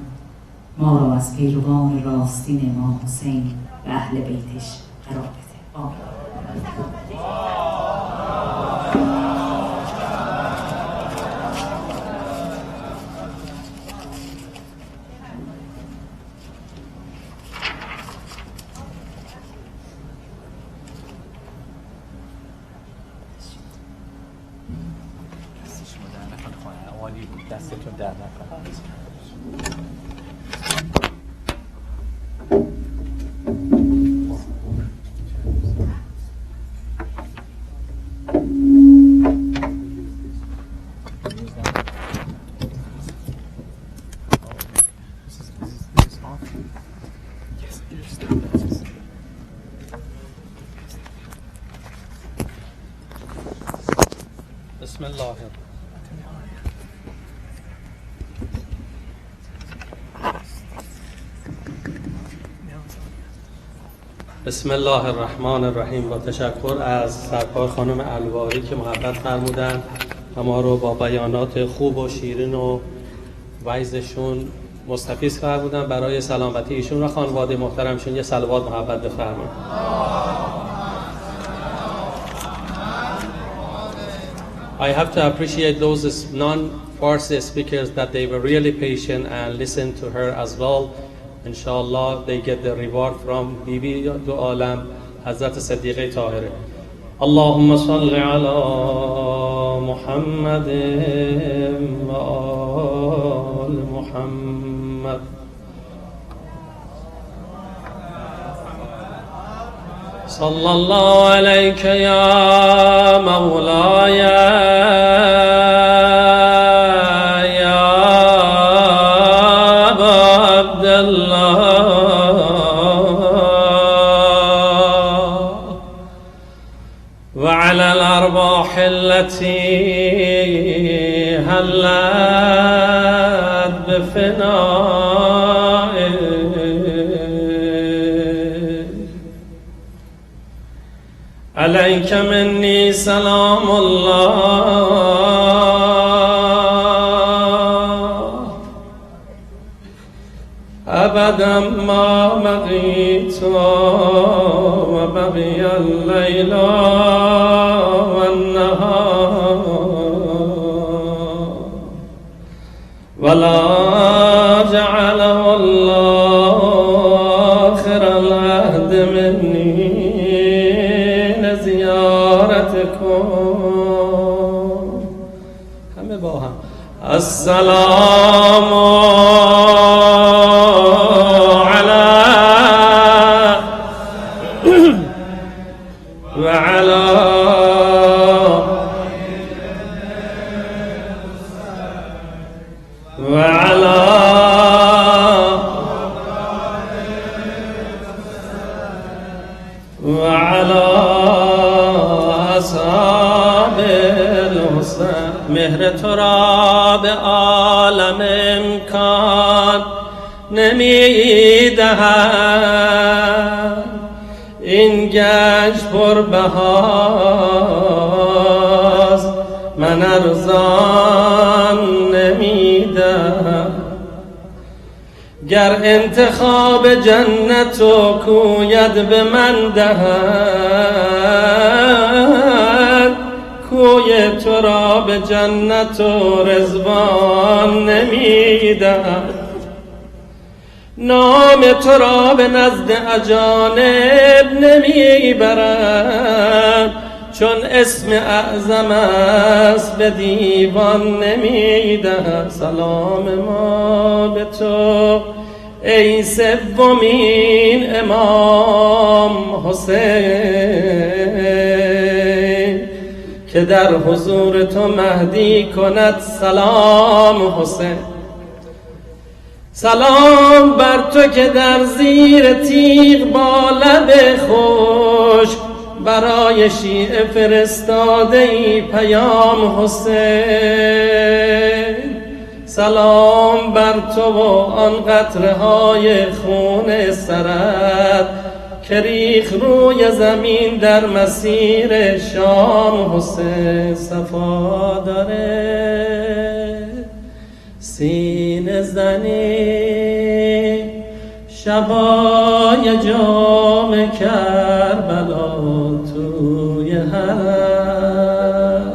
ما را از پیروان راستین امام حسین و اهل بیتش قرار بده. آمین. دستتون در نکنه. بسم الله بسم الله الرحمن الرحیم. با تشکر از سرکار خانم الواری که محبت فرمودند و ما رو با بیانات خوب و شیرین و وعظشون مستفیض فرمودند. برای سلامتی ایشون و خانواده محترمشون یه صلوات محبت بفرمایید. I have to appreciate those non-Farsi speakers that they were really patient and listened to her as well. inshallah they get the reward from بیبی دو عالم حضرت صدیقه طاهره. اللهم صل على محمد و آل محمد. صلى الله عليك يا مولاي يا أبا عبد الله وعلى الأرواح التي هلت بفنائك عليك مني سلام الله أبدا ما بقيت وبقي الليل والنهار ولا جعله الله آخر العهد مني زیارتکم. همه با هم السلام علی و علی و علی و علی مهر تو را به عالم امکان نمی دهد، این گنج پربهاست من ارزان نمی دهم. گر انتخاب جنت و کوید به من دهد، کوی تو را به جنت و رضوان نمی دهد. نام تو را به نزد اجانب نمی برد، چون اسم اعظم است به دیوان نمی دهد. سلام ما به تو ای سومین امام حسین، که در حضور تو مهدی کند سلام حسین. سلام بر تو که در زیر تیغ با لب خشک برای شیعه فرستاده ای پیام حسین. سلام بر تو و آن قطره های خون سرت که ریخ روی زمین در مسیر شام حسین. صفا داره سینه زنی شبای جام کربلا توی حرم،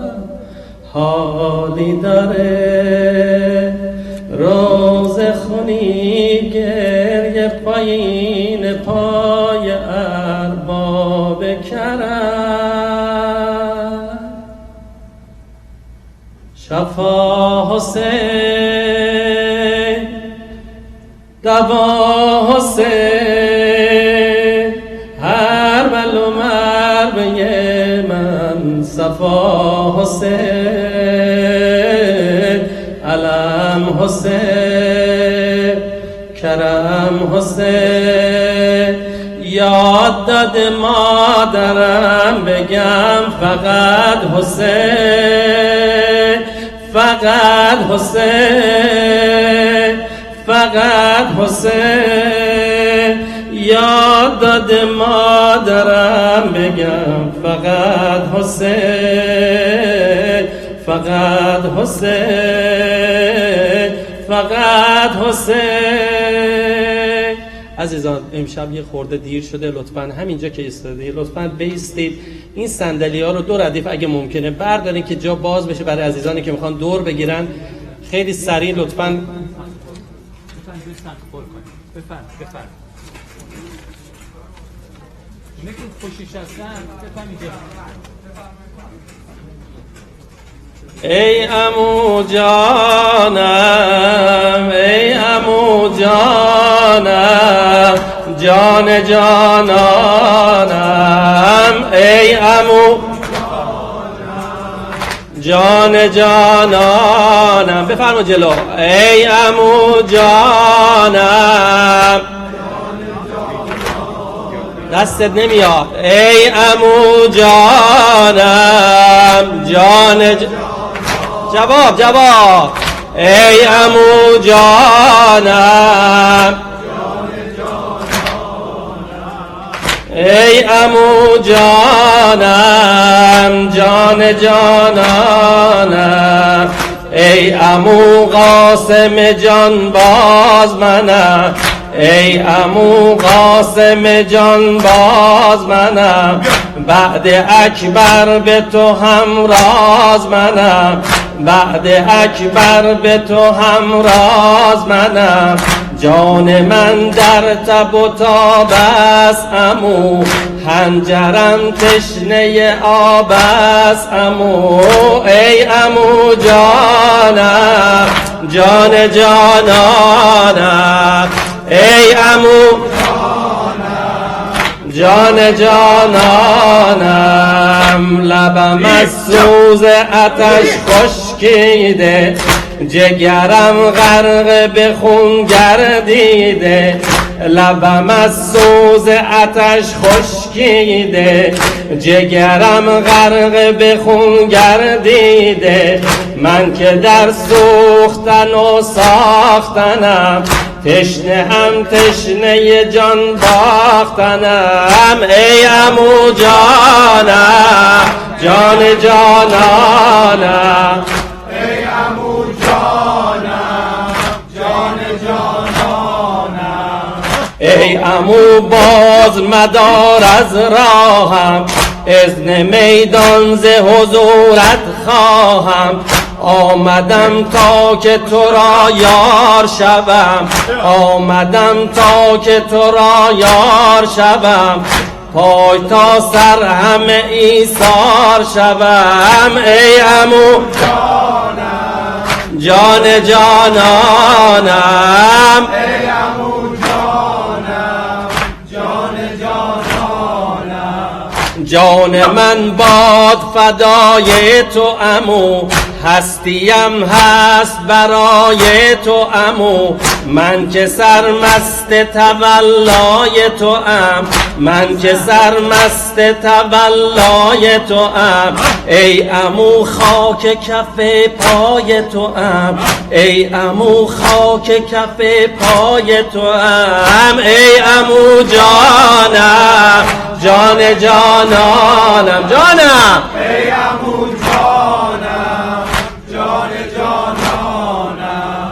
حالی داره روز خونی گریه پایین پای ارباب کرم. شفا حسین دوا حسین، هر بل و مربه من صفا حسین. علم حسین کرم حسین، یاد داد مادرم بگم فقط حسین، فقط حسین، فقط حسین. یاد داد مادرم بگم فقط حسین، فقط حسین، فقط حسین. عزیزان امشب یه خورده دیر شده، لطفاً همینجا که ایستادید لطفاً بیستید. این صندلی ها رو دو ردیف اگه ممکنه بردارین که جا باز بشه برای عزیزانی که میخوان دور بگیرن. خیلی سریع لطفاً بفرم نکن خوشیش هستن بفرمید. ای عمو جانم، ای عمو جانم، جان جانانم، ای عمو جان جانانم. بفرما جلو. ای عمو جانم، دستت نمیاد. ای عمو جانم، جواب. ای عمو جانم، ای عمو جانم، جان جانانم، ای عمو قاسم جان باز منم، ای عمو قاسم جان باز منم، بعد اکبر به تو همراز منم، بعد اکبر به تو همراز منم، جان من در تب و تاب است عمو، حنجرم تشنه آب است عمو، ای عمو جانم، جان جانانم، ای عمو جان جانانم، لبم از سوز آتش خشکیده، جگرم غرق به خون گردیده، لبم از سوز آتش خشکیده، جگرم غرق به خون گردیده، من که در سوختن و ساختنم، تشنه هم تشنه جان باختنم، ای عمو جانم، جان جانانم، ای عمو جانم، جان جانانم، ای عمو باز مدار از راهم، اذن میدان ز حضورت خواهم، آمدم تا که تو را یار شوم، آمدم تا که تو را یار شوم، پای تا سر همه ایثار شوم، ای عمو جان جانانم، ای عمو جانم، جان جانانم، جان من باد فدای تو عمو، هستیم هست برای تو عمو، من که سرمست تولای تو ام، من که سرمست تولای تو ام، ای عمو خاک کف پای تو ام، ای عمو خاک کف پای تو ام، ای عمو جانم، جان جانانم، جانم، ای عمو جانم، جان جانانم،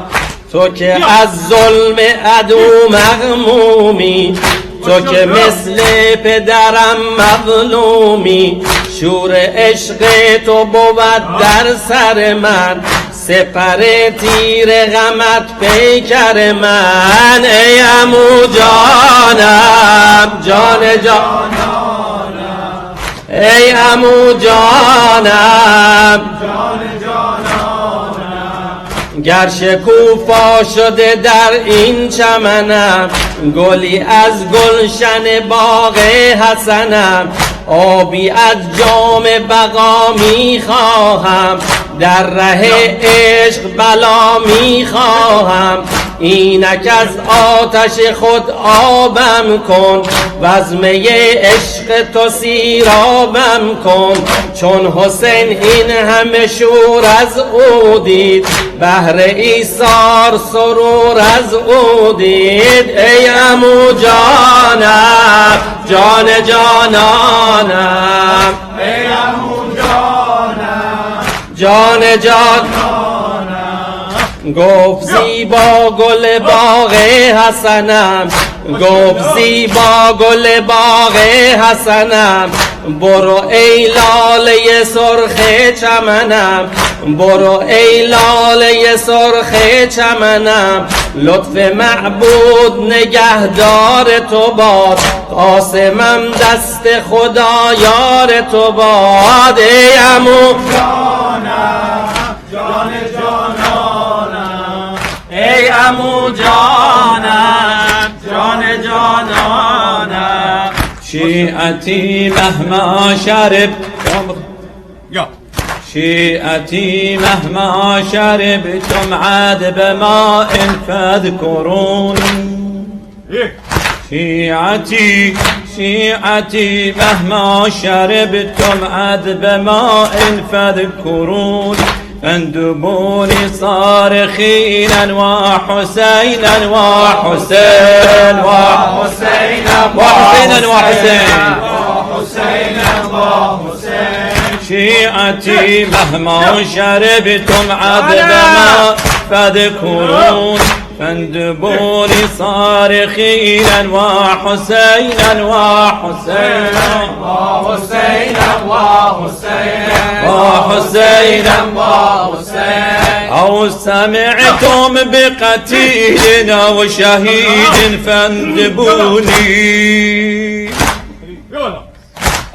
تو که از ظلم عدو مغمومی، تو که مثل پدرم مظلومی، شور عشق تو بود در سر من، سپر تیر غمت پیکر من، ای عمو جانم، جان جانانم، ای عمو جانم، جان جانانم، گر شکوفا شده در این چمنم، گلی از گلشن باغ حسنم، آبی از جام بقا می خواهم، در ره عشق بلا می خواهم، اینک از آتش خود آبم کن، وزمه عشق تو سیرابم کن، چون حسین این همه شور از او دید، بهر ایثار سرور از او دید، ای عمو جانم، جان جانانم، ای عمو جانم، جان جانانم، گفت زیبا گل باغ حسنم، گفت زیبا گل باغ حسنم، برو ای لاله سرخ چمنم، برو ای لاله سرخ چمنم، لطف معبود نگهدار تو باد، قاسمم دست خدا یار تو باد. ای عمو جانم جان جانانم، ای عمو جانم جان جانانم، شیعتی مهما شربتم شیعتی مهما شربتم عاد بماء فاذكروني شيعتي مهما شربتم عاد بماء فاذكروني فاندبوني صارخينا وحسينا وحسين وحسينا وحسينا وحسين وحسينا وحسين، شيعتي مهما شربتم عاد بماء فاذكروني فاندبوني صارخينا وحسينا وحسينا وحسينا وحسين وحسينا وحسين، أو سمعتم بقتيل أو شهيد فاندبوني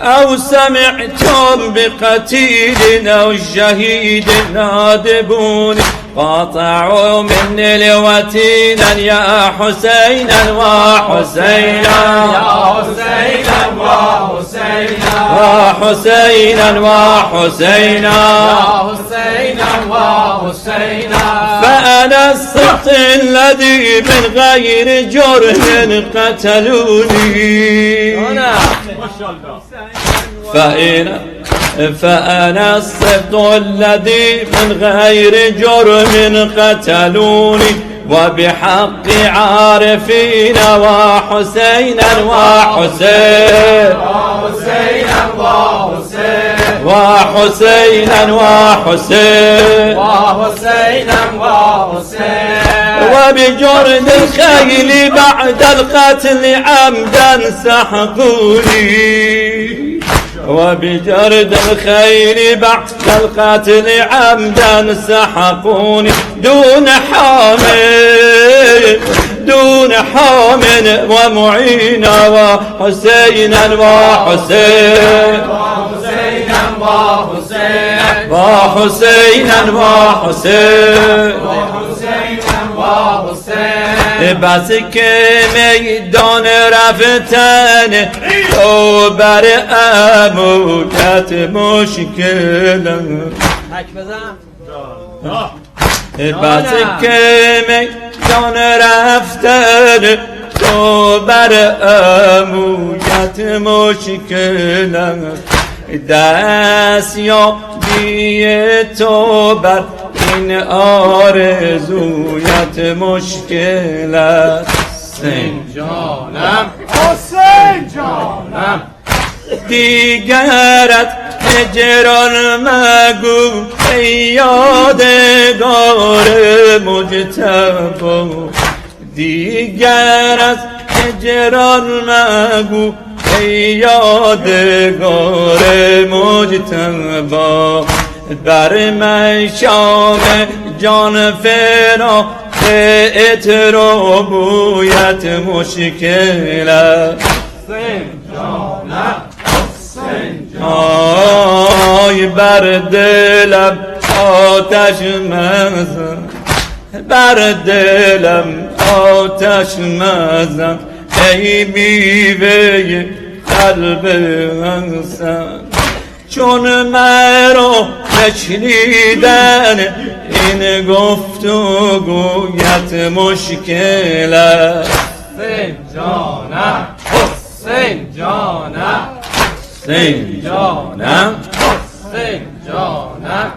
أو سمعتم بقتيل أو شهيد نادبوني قاطعوا مني الوتينا يا حسينا وحسينا يا حسينا وحسينا وحسينا وحسينا يا حسينا وحسينا، فأنا السبط الذي من غير جرح قتلوني فأنا السبط الذي من غير جرم قتلوني وبحق عارفين وحسينا وحسين وحسينا وحسين وحسينا وحسين وحسينا وحسين، وبجرد الخيل بعد القتل عمدا سحقوني وبجرد الخيل بعد القتل عمدا سحقوني دون حام ومعينا وحسينا وحسين وحسينا وحسين وحسينا وحسين وحسينا وحسين، بس که میدان رفتن تو بر اموکت مشکلم بس که میدان رفتن تو بر اموکت مشکلم دست یابی تو بر این آرزویت مشکل است حسین جانم حسین جانم، دیگرت هجران مگو ای یادگار مجتبی دیگرت هجران مگو ای یادگار مجتبی بر من شام جان فنا عطر و بویت مشکل است حسین جانم حسین آی بر دلم آتش مزن بر دلم آتش مزن ای میوه قلب انسان چون مرا نشنیدن این گفتگویت مشکل است حسین جانم حسین جانم حسین جانم حسین جانم،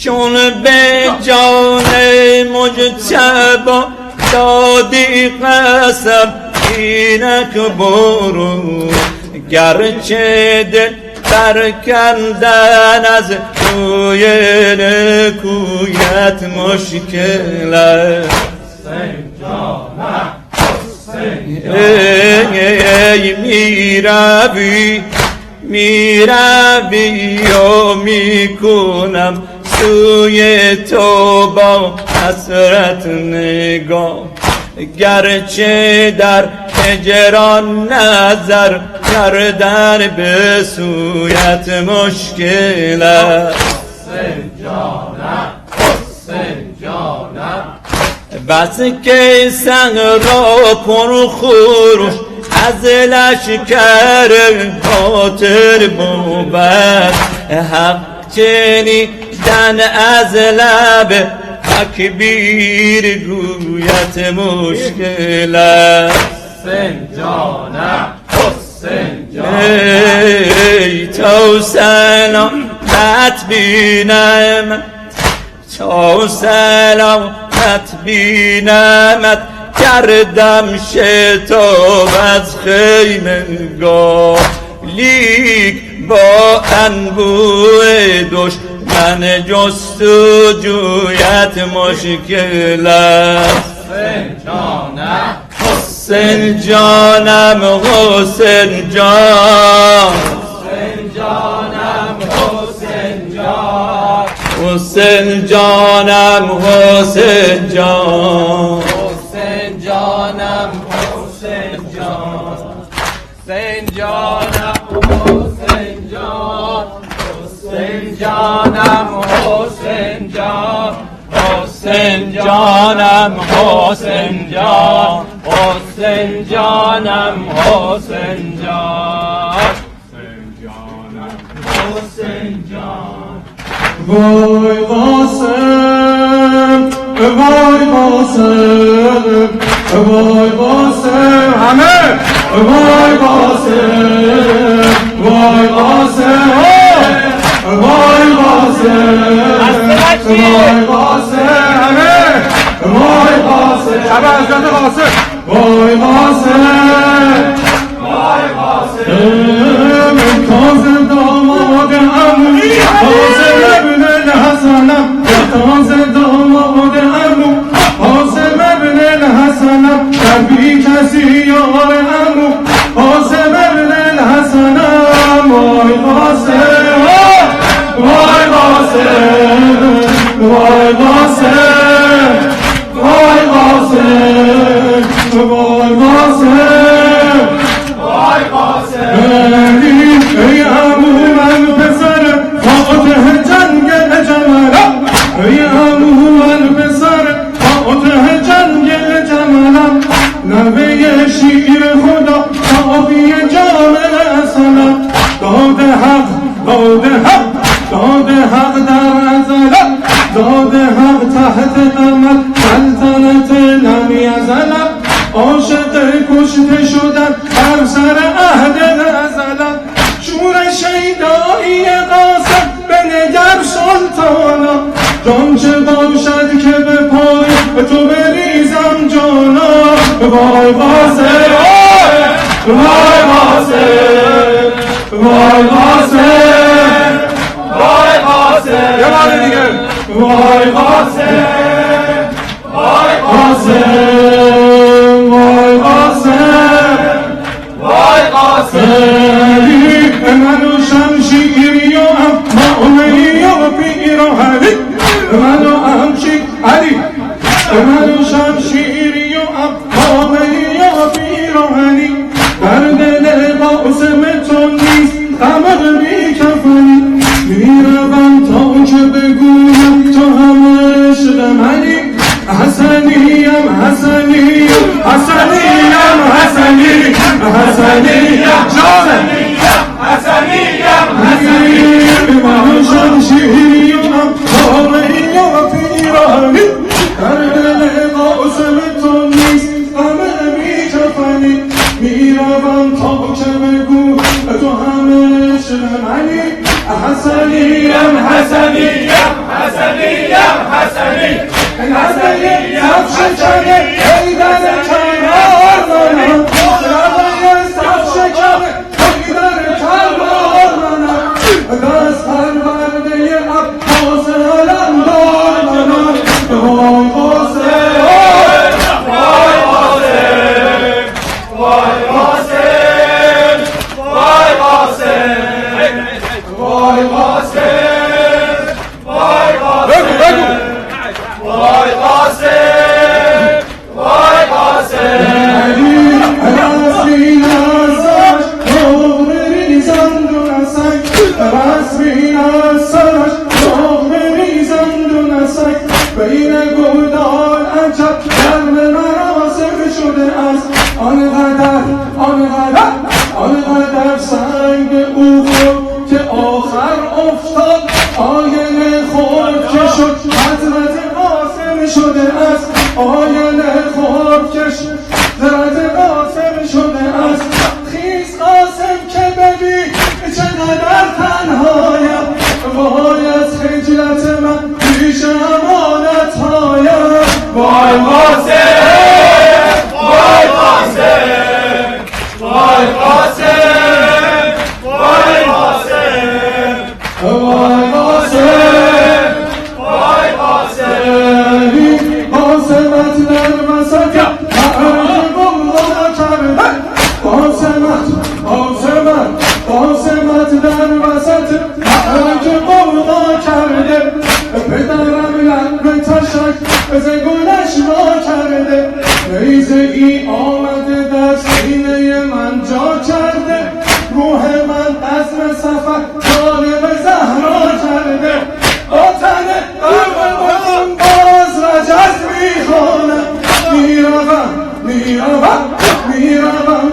چون به جان مجتبی دادی قسم اینک برو گرچه دل برکندن از روی نکویت مشکل است حسین جانم حسین ای میروی و میکنم سوی تو با حسرت نگاه، گرچه در هجران نظر کردن به سویت مشکل است. حسین جانم، حسین جانم، بس که سنگ را پر خروش از لشکر باطل بود، حق چنیدن از لب تکبیر گویت مشکل است. حسین جانم، حسین جانم، ای تو سلامت بینم، تو سلامت بینمت کردم شتاب از خیمه گاه، لیک با انبوه دشمن جستجویت مشکل است. حسین جانم، حسین جانم، حسین جان، حسین جانم، حسین جان، حسین جانم، حسین جان، حسین جانم، حسین جان، حسین جانم، حسین جان، حسین جانم، حسین جان، حسین جانم، حسین جان، حسین جانم، حسین جان، حسین جان. وای قاسم، وای قاسم، وای قاسم، همه وای قاسم، وای قاسم، وای قاسم، وای قاسم، همه وای قاسم، شب حضرت قاسم، وای قاسم، وای قاسم، تازه داماد عمو قاسم ابن الحسنم، تازه داماد عمو قاسم ابن الحسنم، در بی کسی یار عمو قاسم ابن الحسنم. وای قاسم، وای قاسم، وای قاسم، وای قاسم، وای قاسم، وای قاسم. ای عمو من پسر فاتح جنگ جمالم، ای عمو من پسر فاتح جنگ جمالم، نوه شیر خدا صافی جامع سلام، داد حق، داد حق، داد حق در ازلم، داد حق تحت قمر سلطنت لم یزلم، عاشق کشته شدن بر سر عهد ازلم، شور شیدایی قاسم بنگر سلطانا، جان چه باشد که به پای تو بریزم جانا. وای قاسم، وای قاسم، وای قاسم، وای قاسم، یه بار دیگه، وای قاسم، وای قاسم، وای قاسم، وای قاسم. منو شمشیری و امانی و پیراهنی، منو علی، منو شمشیری و امانی و پیراهنی، در دل قاسم تو نیست غم بی کفنی، میروم تا که بگویم تو همه عشق منی، حسنیم، حسنیم، حسنیم، حسنیم، حسنیم، حسنیم، حسنیم، منو شمشیریم آقایی و پیرانی، در دل قاسم تو نیست غم بی کفنی، میروم تا که بگو تو همه عشق منی، حسنیم، حسنیم، حسنیم، حسنیم، حسنیم، سب شکره ایدن کنار منم، سب شکره ایدن کنار منم، دست پرورده عباس علمدار منم. وای قاسم، وای قاسم، وای قاسم، وای قاسم، گلدان عجب گرم مراسم شده است آنقدر سنگ او خود که آخر افتاد آینه خود که شد حضرت قاسم شده است آینه خود که شد حضرت قاسم شده است خیز قاسم که ببین چقدر تنهایم وای از خجلت من پیش امانت هایم وای قاسم وای قاسم وای قاسم وای قاسم وای قاسم وای قاسم قاسمت در وسط معرض بغضا کرده قاسمت در وسط معرض بغضا کرده پدرم لب تشک از گلش ما کرده نیزه ای آمده در سینه من جا کرده روح من عزم سفر طالب زهرا کرده آتن من باز رجز میخوانم میروم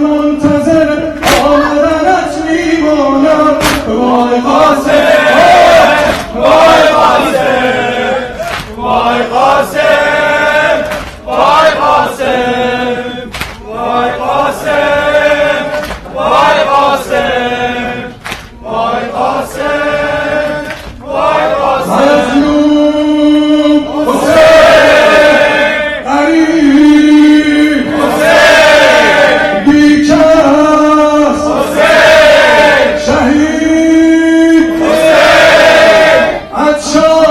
منتظر آمدنت میمانم وای قاسم وای قاسم وای قاسم وای قاسم وای قاسم وای قاسم وای قاسم وای قاسم مظلوم حسین غریب حسین بیکس حسین شهید حسین عطشان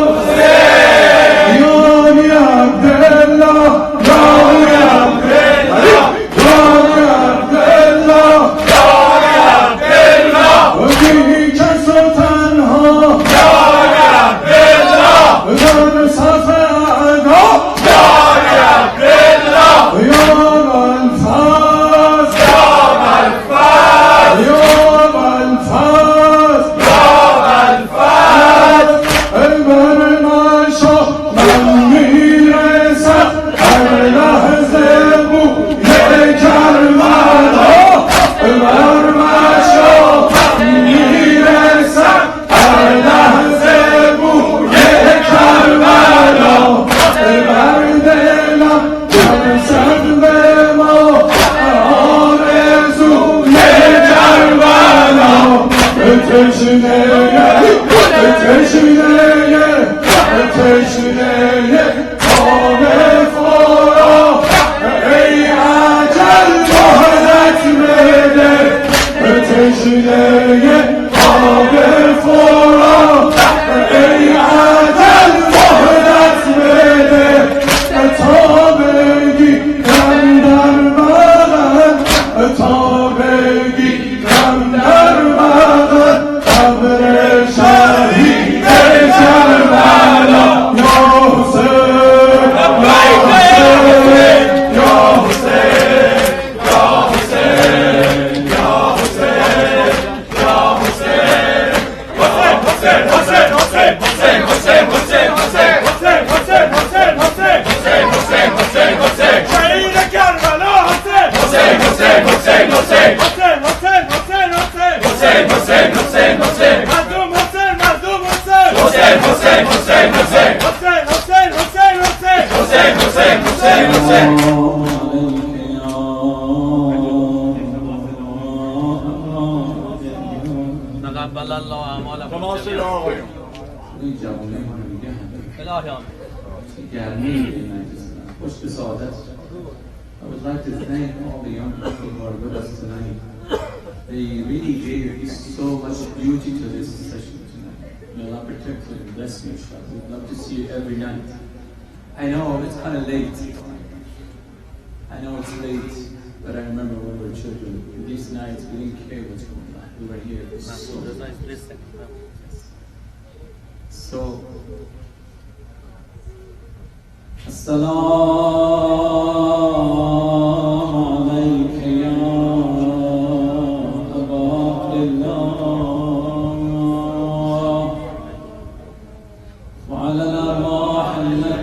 حسین یاری عبدالله یاری عبدالله یاری عبدالله یاری عبدالله و بیکس و تنها یاری عبدالله در صف اعدا یاری عبدالله یا الفاظ یا الفاظ یا الفاظ یا الفاظ ای بر من شاه من میرسم هر لحظه بوی کربلا بر من شاه من میرسم هر لحظه بوی کربلا بر دلم برسد به ما آرزوی کربلا تشنه آب فورا ای عجل مهلت بده تشنه آب فورا ای عجل مهلت بده تا بگیرم در بغل تا بگیرم در بغل قبر شهید کربلا یا حسین یا حسین یا حسین یا حسین یا حسین تقبل الله اعمالكم این جوانه ما رو میگه الهی آمین. گرمی به مجلس خوش به سعادت. I would like to thank all the young people who are with us tonight. They really gave so much beauty to this session tonight. May Allah protect you and bless you, inshallah. We'd love to see you every night. I know it's kind of late. I know it's late, but I remember when we were children. These nights, we didn't care what's going on. We were here. So, السلام عليك يا أبا عبد الله وعلى الأرواح التي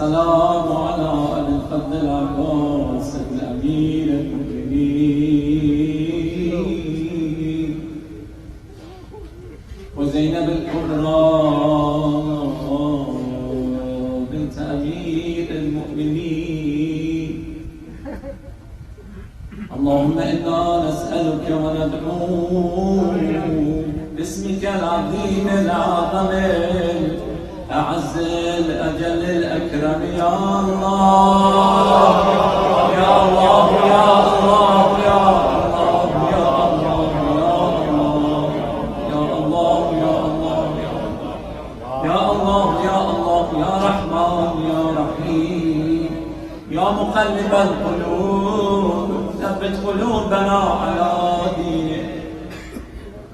والسلام على أبي الفضل العباس الأمير المؤمنين وزينب الكبرى بنت أمير المؤمنين. اللهم إنا نسألك وندعوك باسمك العظيم الأعظم أعز الأجل الأكرم يا الله يا الله يا الله يا الله يا الله يا الله يا الله يا الله يا الله يا رحمن يا رحيم يا مقلب القلوب ثبت قلوبنا على دينك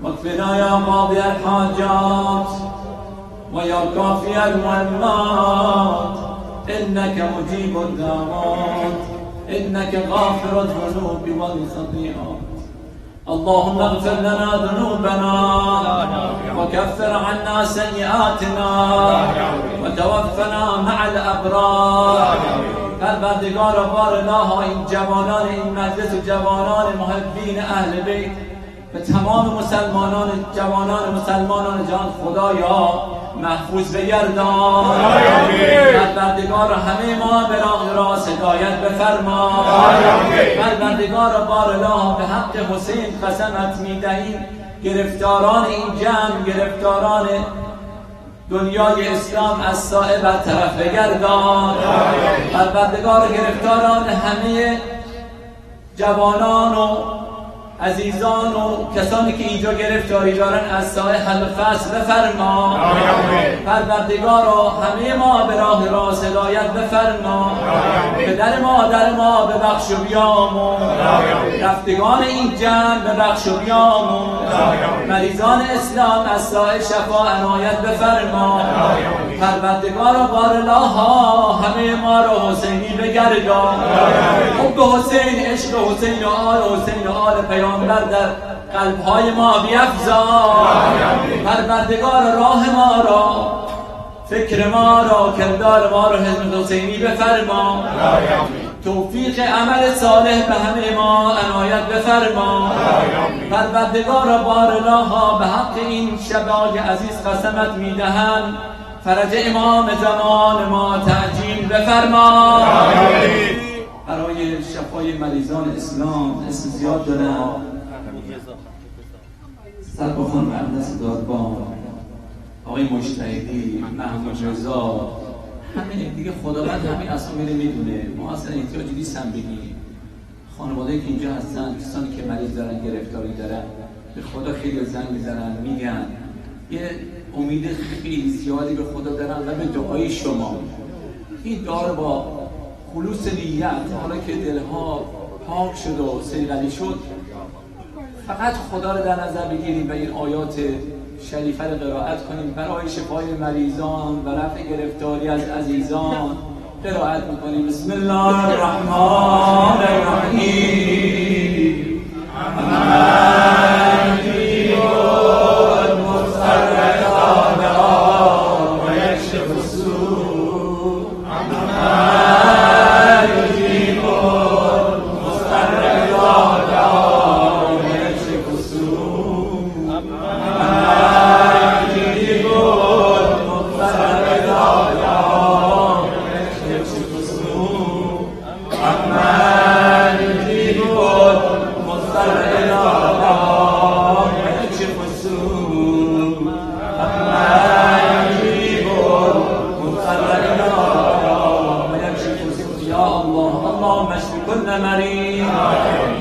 واكفنا يا قاضي الحاجات ويا كافي المهمات إنك مجيب الدعوات إنك غافر الذنوب والخطيئات. اللهم اغفر لنا ذنوبنا وكفر عنا سيئاتنا وتوفنا مع الأبرار. پروردگار بار الله این جوانان این مجلس و جوانان محبین اهل بیت و تمام مسلمانان جوانان مسلمانان جان خدایا محفوظ بگردان. پروردگار همه ما به راه راست هدایت بفرما. پروردگار بار الله به حق حسین قسمت میدهیم گرفتاران این جمع گرفتاران دنیای اسلام از سایه برطرف بگردان. پروردگار گرفتاران همه جوانان و عزیزان و کسانی که اینجا گرفتاری دارن از سایه حل فصل بفرما. پروردگارا همه ما به راه راست هدایت بفرما. پدر مادر ما ببخش و بیامون. رفتگان این جمع ببخش و بیامون. مریضان اسلام از سایه شفا عنایت بفرما. پروردگارا بار الله همه ما را حسینی بگردان. حب حسین عشق حسین و آل حسین و آل پیامبر در قلب‌های ما بیفزای. پروردگار راه ما را فکر ما را کردار ما را حزب حسینی بفرما. توفیق عمل صالح به همه ما عنایت بفرما. پروردگار بار الله به حق این شبای عزیز قسمت میدهند فرج امام زمان ما تعجیل بفرما. برای شفای مریضان اسلام اسم زیاد دارم. سربخان مقدس دادبان، آقای مجتهدی، محمود رضا، همه دیگه خداوند همه اسامی رو میدونه. ما اصلا احتیاجی نیست هم بگیم. خانواده‌ای که اینجا هستن، کسانی که مریض دارن، گرفتاری دارن، به خدا خیلی زنگ میزنن میگن یه امید خیلی زیادی به خدا دارن و به دعای شما. این دعا رو با خلوص نیت، حالا که دلها پاک شد و صیقلی شد، فقط خدا رو در نظر بگیریم و این آیات شریفه رو قرائت کنیم برای شفای مریضان و رفع گرفتاری از عزیزان. قرائت میکنیم. بسم الله الرحمن الرحیم.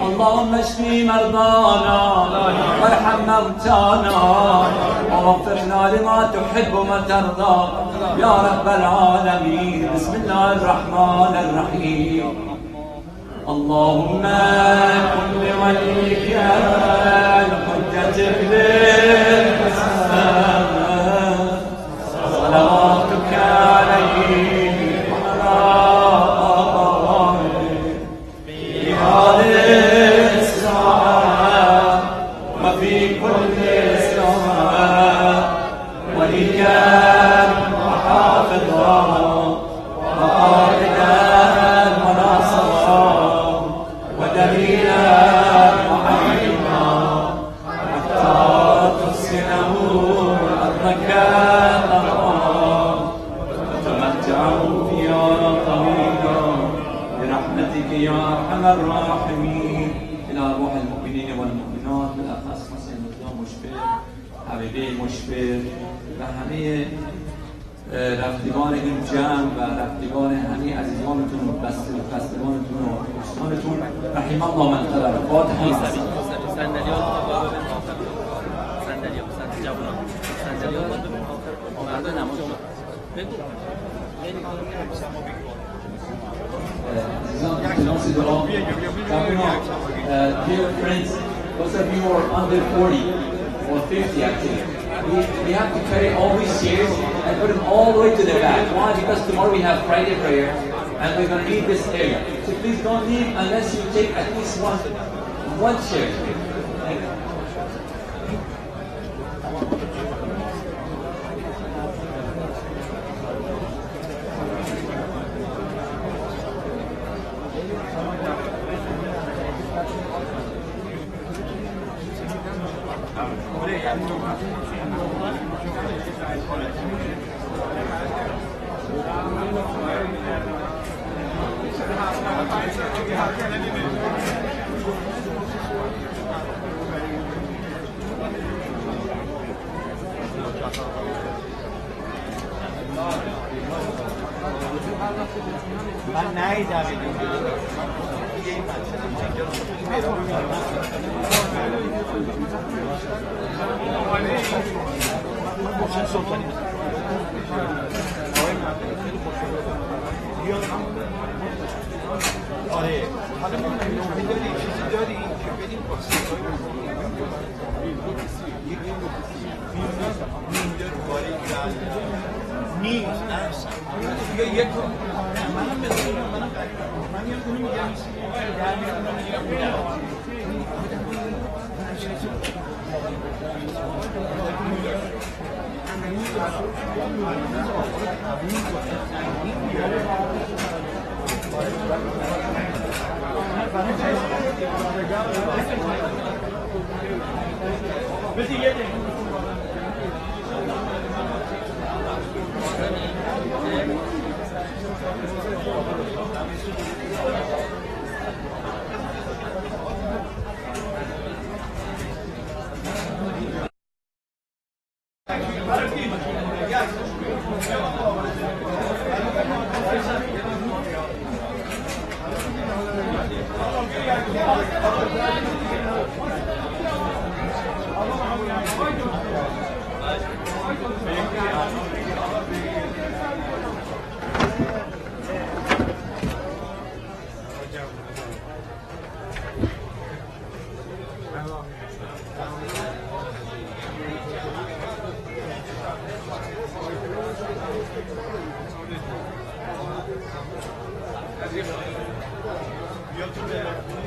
اللهم اشفي مرضانا وارحم موتانا ووفقنا لما تحب وترضى يا رب العالمين. بسم الله الرحمن الرحيم. اللهم كن لوليك الحجة ابن الحسن صلواتك عليه وحافظا يا أرحم الراحمين إلى أرواح المؤمنين والمؤمنات بالأخص حسین رضا مشفر، حبیبه مشفر و همه رفتگان این جمع و رفتگان همه عزیزانتون و بستگانتون و دوستانتون رحم الله من قدر فاتحه. Dear friends, those of you who are under 40 or 50 actually, we have to carry all these chairs and put them all the way to the back. Why? Because tomorrow we have Friday prayer and we're going to need this area. So please don't leave unless you take at least one chair. Thank you. من نیدم آره حالا من داری چیزی داری که بدیم واسه نیست نه یک منم بذارم من یه کنی میگم You have to